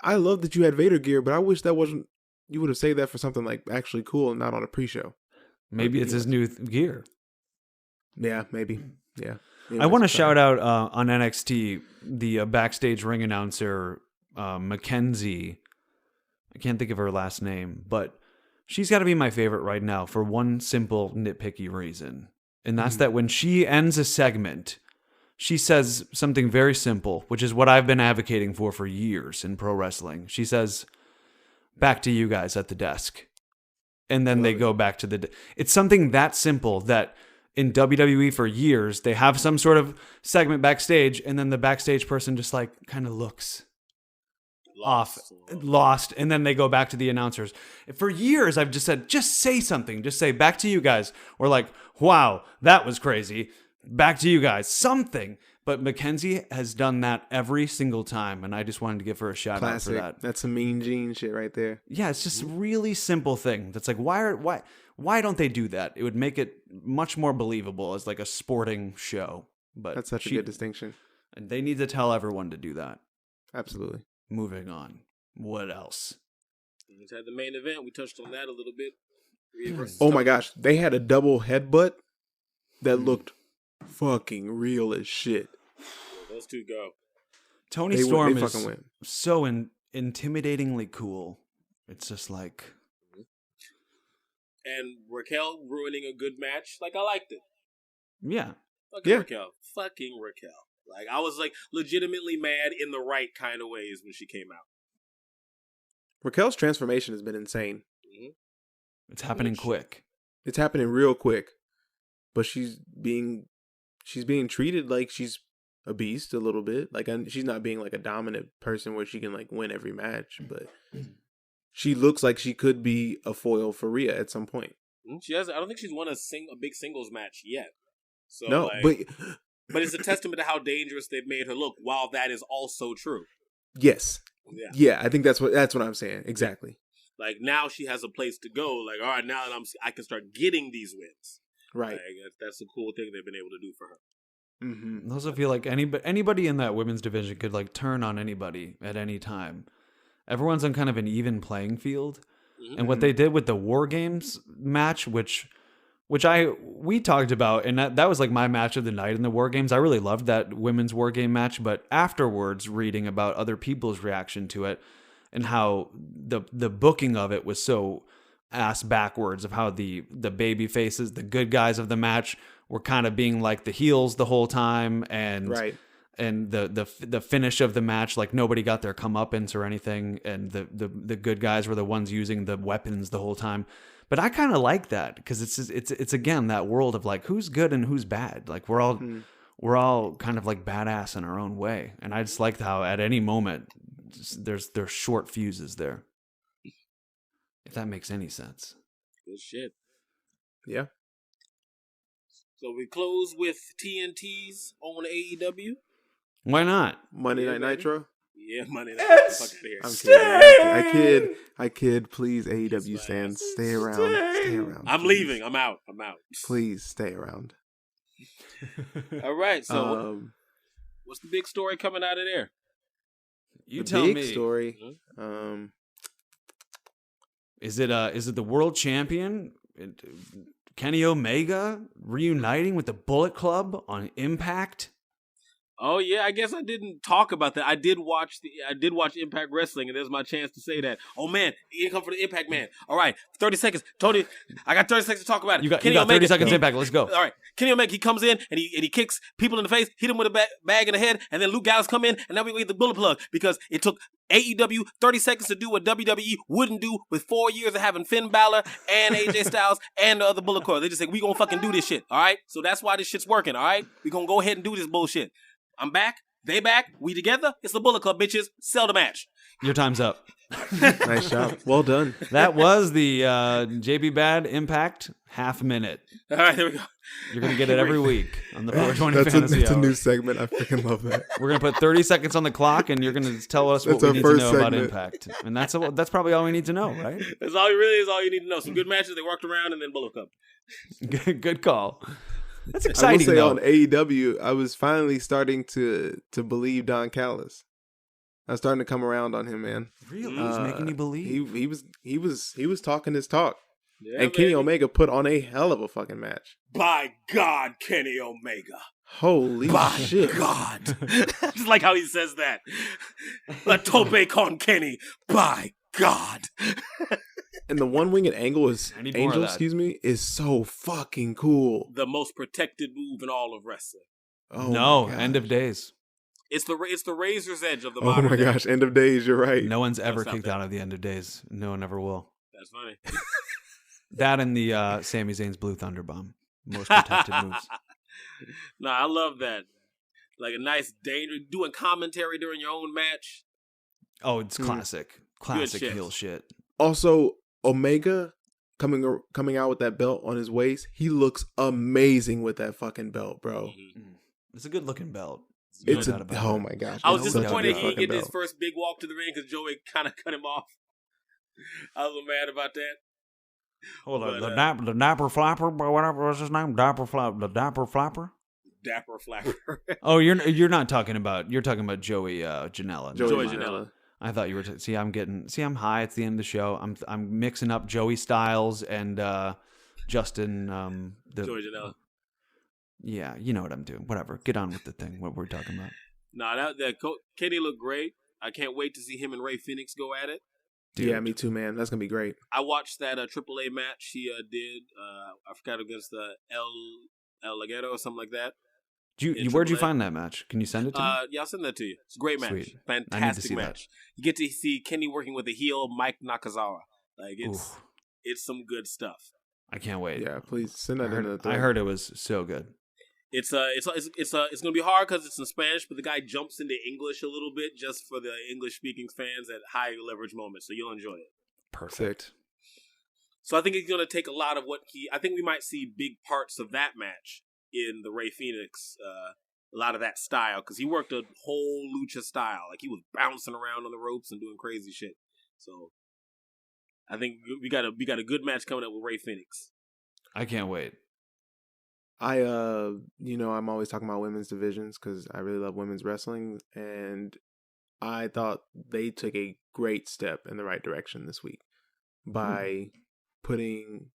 I love that you had Vader gear, but I wish that wasn't. You would have saved that for something like actually cool and not on a pre-show. Maybe it's his new gear. Yeah, maybe. Yeah. I want to shout out on NXT the backstage ring announcer Mackenzie. I can't think of her last name, but she's got to be my favorite right now for one simple nitpicky reason, and that's that when she ends a segment, she says something very simple, which is what I've been advocating for years in pro wrestling. She says, "Back to you guys at the desk," and then they go back to it's something that simple that. In WWE for years, they have some sort of segment backstage, and then the backstage person just like kind of looks lost, and then they go back to the announcers. For years, I've just said, just say something. Just say, back to you guys. Or like, wow, that was crazy. Back to you guys. Something. But Mackenzie has done that every single time, and I just wanted to give her a shout out for that. That's some Mean Gene shit right there. Yeah, it's just a really simple thing. That's like, why don't they do that? It would make it much more believable as like a sporting show. But that's such a good distinction. And they need to tell everyone to do that. Absolutely. Moving on. What else? We just had the main event. We touched on that a little bit. Oh my gosh. They had a double headbutt that looked fucking real as shit. Yeah, those two go. Tony Storm is so intimidatingly cool. It's just like... And Raquel ruining a good match. Like, I liked it. Yeah. Raquel. Fucking Raquel. Like, I was like legitimately mad in the right kind of ways when she came out. Raquel's transformation has been insane. Mm-hmm. It's happening quick. It's happening real quick. But she's being treated like she's a beast a little bit. Like, she's not being like a dominant person where she can like win every match, but she looks like she could be a foil for Rhea at some point. She has. I don't think she's won a big singles match yet. So no, but it's a testament to how dangerous they've made her look. While that is also true. Yes, Yeah, I think that's what I'm saying. Exactly. Like now she has a place to go. Like, all right, now that I can start getting these wins. Right. Like, that's a cool thing they've been able to do for her. Mm-hmm. I also feel like anybody in that women's division could like turn on anybody at any time. Everyone's on kind of an even playing field. Mm-hmm. And what they did with the War Games match, which we talked about, and that was like my match of the night in the War Games. I really loved that women's War Game match, but afterwards reading about other people's reaction to it and how the booking of it was so ass backwards, of how the baby faces, the good guys of the match, were kind of being like the heels the whole time, and right. And the finish of the match, like nobody got their comeuppance or anything, and the good guys were the ones using the weapons the whole time. But I kind of like that because it's again that world of like who's good and who's bad. Like we're all kind of like badass in our own way, and I just liked how at any moment there's short fuses there. If that makes any sense. Good shit. Yeah. So we close with TNT's on AEW. Why not? Monday Night Nitro. Yeah, Monday Night. I'm kidding. I kid. Please, AEW stands, stay around. Stay around. I'm leaving. I'm out. Please stay around. All right. So, what's the big story coming out of there? You tell me. Big story. Is it the world champion Kenny Omega reuniting with the Bullet Club on Impact? Oh yeah, I guess I didn't talk about that. I did watch Impact Wrestling, and there's my chance to say that. Oh man, you come for the Impact man. All right, 30 seconds. Tony, I got 30 seconds to talk about it. You got 30 seconds Impact. Let's go. All right, Kenny Omega, he comes in and he kicks people in the face, hit him with a bag in the head, and then Luke Gallows come in, and now we get the bullet plug because it took AEW 30 seconds to do what WWE wouldn't do with 4 years of having Finn Balor and AJ Styles and the other Bullet Club. They just say, we gonna fucking do this shit, all right? So that's why this shit's working, all right? We gonna go ahead and do this bullshit. I'm back. They back. We together. It's the Bullet Club, bitches. Sell the match. Your time's up. Nice job. Well done. That was the JB Bad Impact half minute. All right, there we go. You're going to get it every week on the 420 That's Fantasy That's Hour. a new segment. I freaking love that. We're going to put 30 seconds on the clock, and you're going to tell us what we need to know about Impact. And that's probably all we need to know, right? That's all you need to know. Some good matches. They worked around, and then Bullet Club. Good call. That's exciting, I will say though. on AEW, I was finally starting to believe Don Callis. I was starting to come around on him, man. Really? He's making you believe. He was talking his talk. Yeah, and Kenny Omega put on a hell of a fucking match. By God, Kenny Omega. Holy shit. By God. Just like how he says that. La tope con Kenny. By God. And the one-winged angel is Angel, is so fucking cool. The most protected move in all of wrestling. Oh no, End of Days. It's the razor's edge of the Oh modern my gosh, End of Days, you're right. No one's ever kicked out of the End of Days. No one ever will. That's funny. That and the Sami Zayn's Blue Thunder Bomb. Most protected moves. Nah, I love that. Like a nice danger, doing commentary during your own match. Oh, it's classic. Classic shit. heel shit. Also, Omega coming out with that belt on his waist, he looks amazing with that fucking belt, bro. Mm-hmm. It's a good looking belt. Oh my gosh. I was disappointed he didn't get belt. his first big walk to the ring because Joey kind of cut him off. I was a little mad about that. Hold on, the Dapper Flapper, whatever was his name, the Dapper Flapper. Dapper Flapper. Oh, you're not talking about Joey Janela. Joey Janela. I thought you were. I'm high. It's the end of the show. I'm mixing up Joey Styles and Justin. Joey Janela. Yeah, you know what I'm doing. Whatever. Get on with the thing. What we're talking about. Nah, that Kenny looked great. I can't wait to see him and Ray Phoenix go at it. Dude. Yeah, me too, man. That's gonna be great. I watched that AAA match he did. I forgot against the El Legado or something like that. Where'd you find that match? Can you send it to me? Yeah, I'll send that to you. It's a great match. Sweet. Fantastic match. You get to see Kenny working with the heel Mike Nakazawa. Like it's some good stuff. I can't wait. Yeah, please send that into the thing. I heard it was so good. It's gonna be hard because it's in Spanish, but the guy jumps into English a little bit just for the English speaking fans at high leverage moments, so you'll enjoy it. Perfect. So I think he's gonna take a lot of I think we might see big parts of that match in the Ray Phoenix a lot of that style because he worked a whole lucha style. Like he was bouncing around on the ropes and doing crazy shit. So I think we got a good match coming up with Rey Fenix. I can't wait. I'm always talking about women's divisions because I really love women's wrestling, and I thought they took a great step in the right direction this week by putting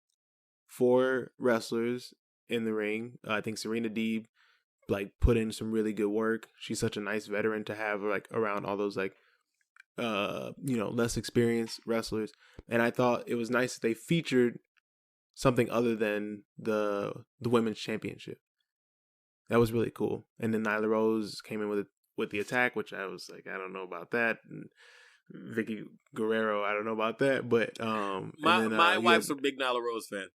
4 wrestlers in the ring. I think Serena Deeb put in some really good work. She's such a nice veteran to have around all those less experienced wrestlers. And I thought it was nice that they featured something other than the women's championship. That was really cool. And then Nyla Rose came in with the attack, which I was like, I don't know about that. And Vicky Guerrero, I don't know about that. But my wife's a big Nyla Rose fan.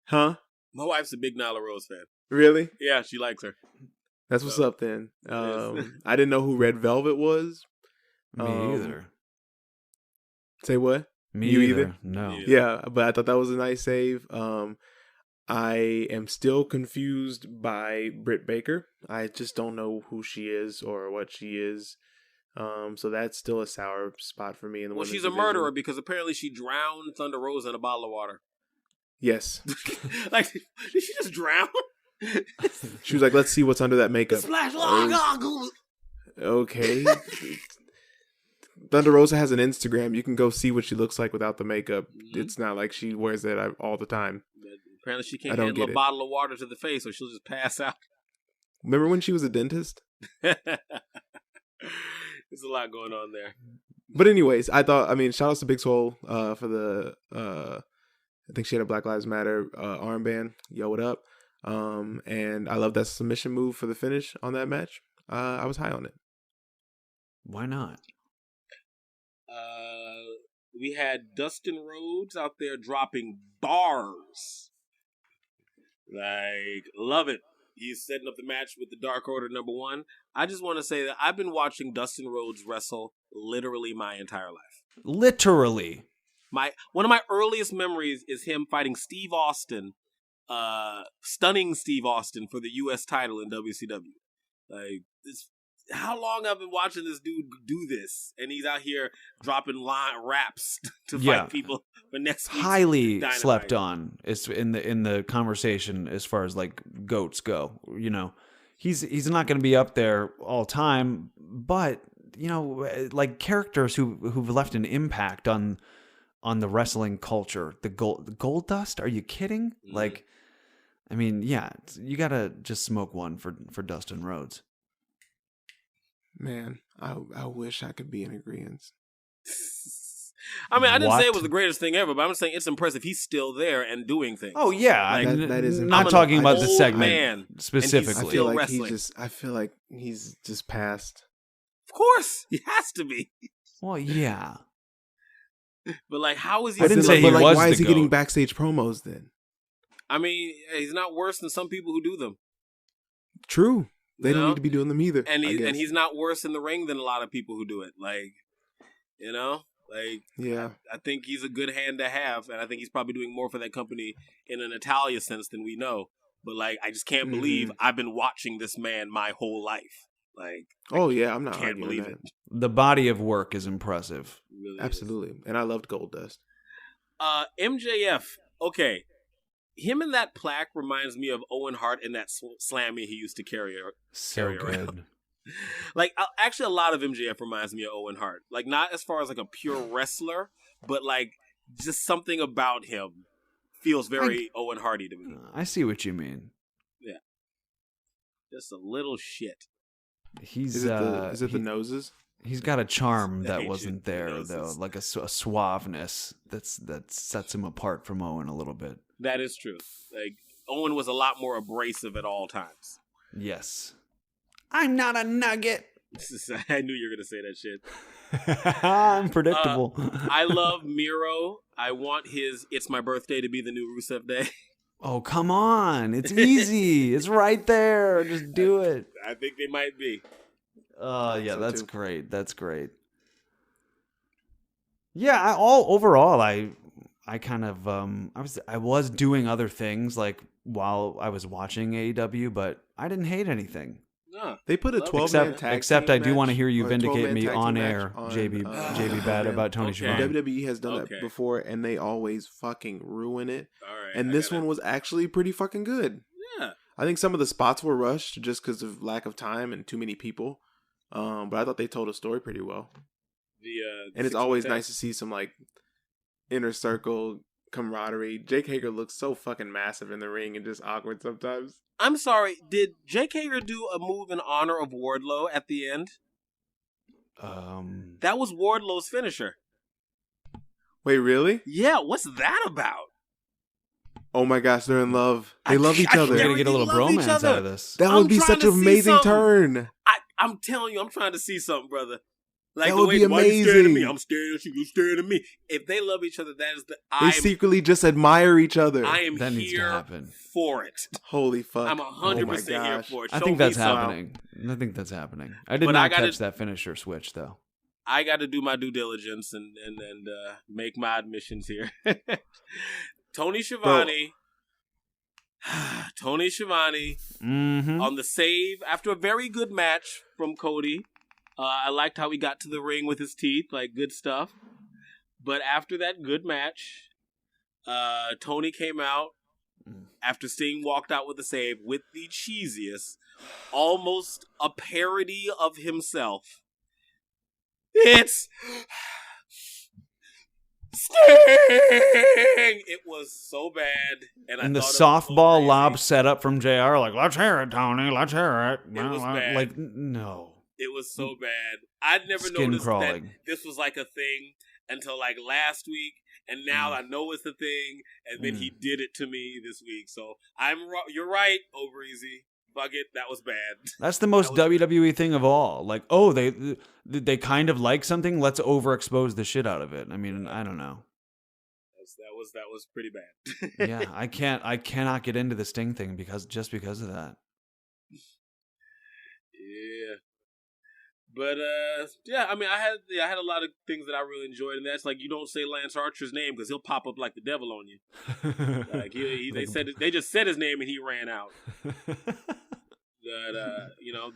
Huh? My wife's a big Nyla Rose fan. Really? Yeah, she likes her. That's what's up then. I didn't know who Red Velvet was. Me either. Say what? Me you either. No. Yeah, but I thought that was a nice save. I am still confused by Britt Baker. I just don't know who she is or what she is. So that's still a sour spot for me in the women's she's a division. murderer because apparently she drowned Thunder Rosa in a bottle of water. Yes. Did she just drown? She was like, let's see what's under that makeup. Splash. Okay. Thunder Rosa has an Instagram. You can go see what she looks like without the makeup. Mm-hmm. It's not like she wears that all the time. Apparently she can't handle a bottle of water to the face or she'll just pass out. Remember when she was a dentist? There's a lot going on there. But anyways, shout outs to Big Swole for the, I think she had a Black Lives Matter armband. Yo, what up? And I love that submission move for the finish on that match. I was high on it. Why not? We had Dustin Rhodes out there dropping bars. Love it. He's setting up the match with the Dark Order #1. I just want to say that I've been watching Dustin Rhodes wrestle literally my entire life. Literally. One of my earliest memories is him fighting Steve Austin, stunning Steve Austin for the U.S. title in WCW. How long I've been watching this dude do this, and he's out here dropping raps to fight people for next week's highly Dynamite. Slept on is in the conversation as far as goats go. He's not going to be up there all time, but characters who've left an impact on the wrestling culture. The Gold Dust? Are you kidding? Mm-hmm. You gotta just smoke one for Dustin Rhodes. Man, I wish I could be in agreement. I didn't say it was the greatest thing ever, but I'm just saying it's impressive. He's still there and doing things. Oh yeah, that is not talking about the segment man, specifically. I feel like he's just passed. Of course, he has to be. Well, yeah, but how is he? I didn't say he was. Why is he GOAT. getting backstage promos then? He's not worse than some people who do them. True. They don't need to be doing them either. And he's not worse in the ring than a lot of people who do it. Yeah. I think he's a good hand to have, and I think he's probably doing more for that company in an Italia sense than we know. But I just can't believe I've been watching this man my whole life. I'm not can't believe it. The body of work is impressive. It really Absolutely. is. And I loved Gold Dust. MJF, okay. Him and that plaque reminds me of Owen Hart and that slammy he used to carry So around. good. Actually, a lot of MJF reminds me of Owen Hart. Not as far as a pure wrestler, but just something about him feels very Owen Harty to me. I see what you mean. Yeah, just a little shit. Is it the noses? He's got a charm that wasn't there though, a suaveness that sets him apart from Owen a little bit. That is true. Owen was a lot more abrasive at all times. Yes. I'm not a nugget. I knew you were going to say that shit. I'm predictable. I love Miro. I want his It's My Birthday to be the new Rusev Day. Oh, come on. It's easy. It's right there. Just do it. I think they might be. Yeah, that's great. That's great. Yeah, overall, I kind of I was doing other things while I was watching AEW, but I didn't hate anything. They put a Love it. 12-man tag Except team I do want to match, hear you or a vindicate 12-man me tag team on match air, on, JB Bad about Tony Okay. Schiavone. WWE has done Okay. that before, and they always fucking ruin it. All right. And this one was actually pretty fucking good. Yeah. I think some of the spots were rushed just because of lack of time and too many people. But I thought they told a story pretty well. And it's always nice to see some like inner circle camaraderie. Jake Hager looks so fucking massive in the ring and just awkward sometimes. I'm sorry. Did Jake Hager do a move in honor of Wardlow at the end? That was Wardlow's finisher. Wait, really? Yeah. What's that about? Oh my gosh, they're in love. They love each other. We're gonna get a little They love each bromance other. out of this. That I'm would be trying such to an see amazing something. turn. I'm telling you, I'm trying to see something, brother. Like That the would way be why you staring at me, amazing. I'm staring at you, you staring at me. If they love each other, that is the They secretly just admire each other. I am That needs to here happen. for it. Holy fuck. I'm 100% here gosh. for it. I Show think me that's something. happening. I think that's happening. I did But not I gotta- catch that finisher switch though. I got to do my due diligence and make my admissions here. Tony Schiavone. Tony Schiavone Mm-hmm. on the save after a very good match from Cody. I liked how he got to the ring with his teeth, like good stuff. But after that good match, Tony came out after Sting walked out with the save with the cheesiest, almost a parody of himself. It's Sting! It was so bad. And I And the thought it was softball so lob crazy. set up from JR, like, let's hear it, Tony, let's hear it. It was bad. Like, no. It was so bad. I'd never Skin noticed crawling. that this was like a thing until like last week, and now I know it's a thing. And then he did it to me this week. So you're right, Overeasy. Fuck it, that was bad. That's the most WWE thing of all. Like, oh, they kind of like something. Let's overexpose the shit out of it. I mean, I don't know. That was pretty bad. Yeah, I cannot get into the Sting thing because of that. Yeah. But yeah, I mean, I had a lot of things that I really enjoyed, and that's like you don't say Lance Archer's name because he'll pop up like the devil on you. Like they just said his name and he ran out. That you know,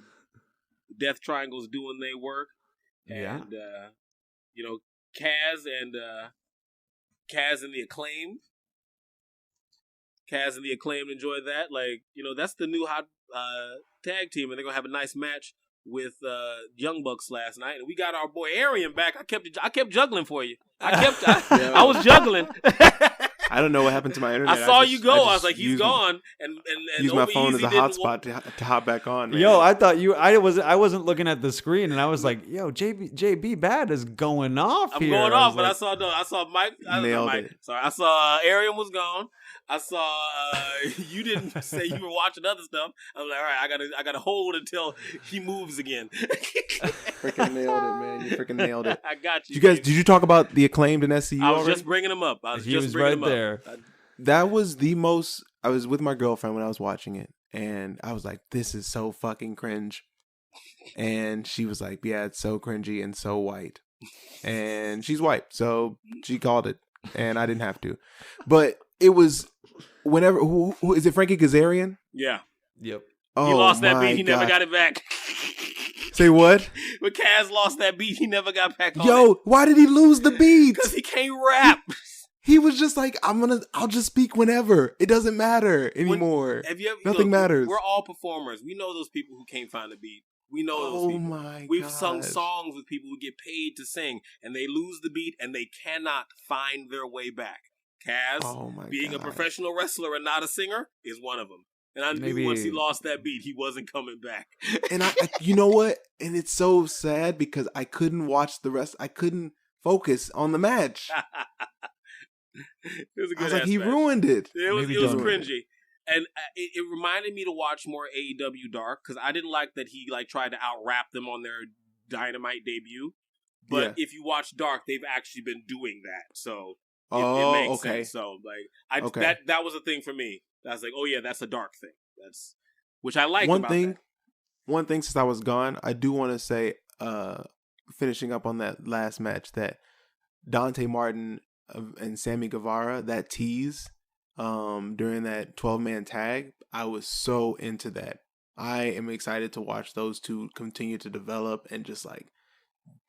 Death Triangle's doing their work, and you know, Kaz and the Acclaimed. Kaz and the Acclaimed enjoyed that. Like, you know, that's the new hot tag team, and they're gonna have a nice match with Young Bucks last night, and we got our boy Arian back. I kept juggling for you. I was juggling. I don't know what happened to my internet. I saw just- you go. I was like, he's used- gone, and Use my phone as a Overeasy didn't hotspot to hop back on. Man. Yo, I thought I wasn't looking at the screen, and I was like, yo, JB Bad is going off I'm here. going I off, was but like, I saw Mike. Nailed it. Sorry, I saw Arian was gone. I saw you didn't say you were watching other stuff. I was like, all right, I gotta hold until he moves again. freaking nailed it, man. You freaking nailed it. I got you. Did you talk about the Acclaimed in SCU I was already? just bringing him up. he was right there. That was the most. I was with my girlfriend when I was watching it, and I was like, "This is so fucking cringe," and she was like, "Yeah, it's so cringy and so white," and she's white, so she called it, and I didn't have to, but it was whenever. Who is it? Frankie Kazarian? Yeah, Yep. Oh, he lost that my beat. He never God. got it back. Say what? When Kaz lost that beat, he never got back on it. Yo, why did he lose the beat? Because he can't rap. He was just like, I'll just speak whenever. It doesn't matter anymore. Nothing matters. We're all performers. We know those people who can't find a beat. We know those people. My We've sung gosh. songs with people who get paid to sing, and they lose the beat, and they cannot find their way back. Kaz, being a professional wrestler and not a singer, is one of them. And I knew once he lost that beat, he wasn't coming back. And I you know what? And it's so sad because I couldn't watch the rest. I couldn't focus on the match. It was a good I was like, he match. ruined it. It was Maybe cringy. And it reminded me to watch more AEW Dark because I didn't like that he tried to out-rap them on their Dynamite debut. But if you watch Dark, they've actually been doing that. So it makes sense. So that was a thing for me. I was like, oh yeah, that's a Dark thing. That's which I like. One thing since I was gone, I do want to say, finishing up on that last match, that Dante Martin and Sammy Guevara, that tease during that 12-man tag, I was so into that. I am excited to watch those two continue to develop and just like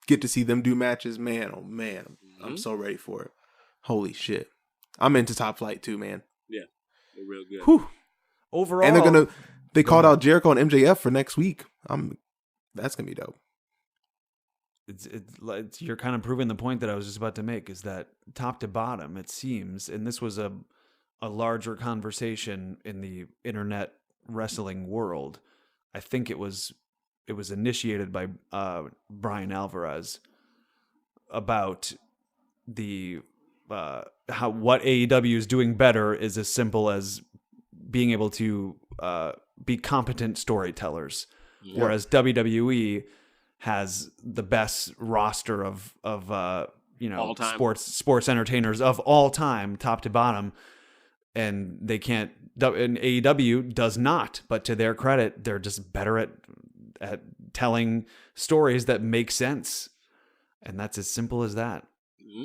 get to see them do matches. Man, oh man, I'm so ready for it. Holy shit. I'm into Top Flight too, man. Yeah, they're real good. Whew. Overall, And they called out Jericho and MJF for next week. That's gonna be dope. It's you're kind of proving the point that I was just about to make, is that top to bottom, it seems, and this was a larger conversation in the internet wrestling world. I think it was initiated by Brian Alvarez about the what AEW is doing better is as simple as being able to be competent storytellers, whereas WWE has the best roster of sports entertainers of all time, top to bottom, and they can't. And AEW does not, but to their credit, they're just better at telling stories that make sense, and that's as simple as that. Mm-hmm.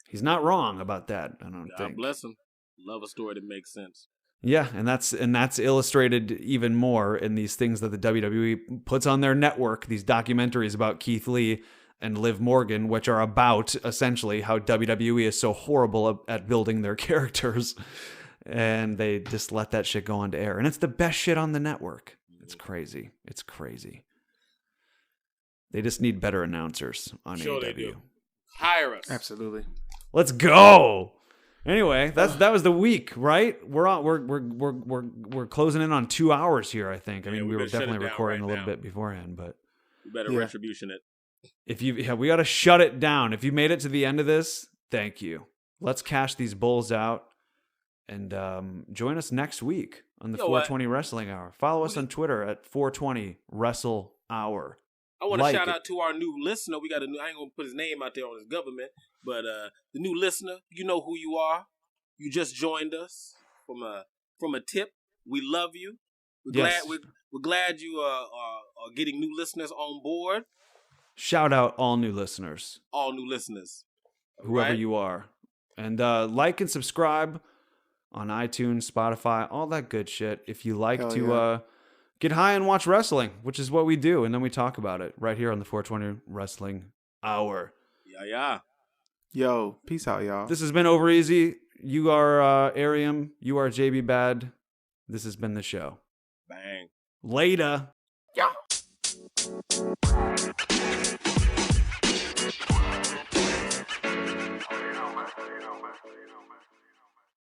He's not wrong about that. I don't think. God bless him. Love a story that makes sense. Yeah, and that's illustrated even more in these things that the WWE puts on their network, these documentaries about Keith Lee and Liv Morgan, which are about essentially how WWE is so horrible at building their characters, and they just let that shit go on to air. And it's the best shit on the network. It's crazy. It's crazy. They just need better announcers on AEW. They do. Hire us. Absolutely. Let's go. Anyway, that was the week, right? We're closing in on 2 hours here, I think. I mean, we were definitely recording a little bit beforehand, but we better retribution it. We got to shut it down. If you made it to the end of this, thank you. Let's cash these bulls out and join us next week on the 420 Wrestling Hour. Follow us on Twitter at 420 Wrestle Hour. I want to shout out to our new listener. I ain't going to put his name out there on his government, but the new listener, you know who you are. You just joined us from a tip. We love you. We're glad you are getting new listeners on board. Shout out all new listeners. All new listeners. Whoever you are. And like and subscribe on iTunes, Spotify, all that good shit. If you like get high and watch wrestling, which is what we do, and then we talk about it right here on the 420 Wrestling Hour. Yeah. Yo, peace out, y'all. This has been Over Easy. You are Arium. You are JB Bad. This has been the show. Bang. Later. Yeah.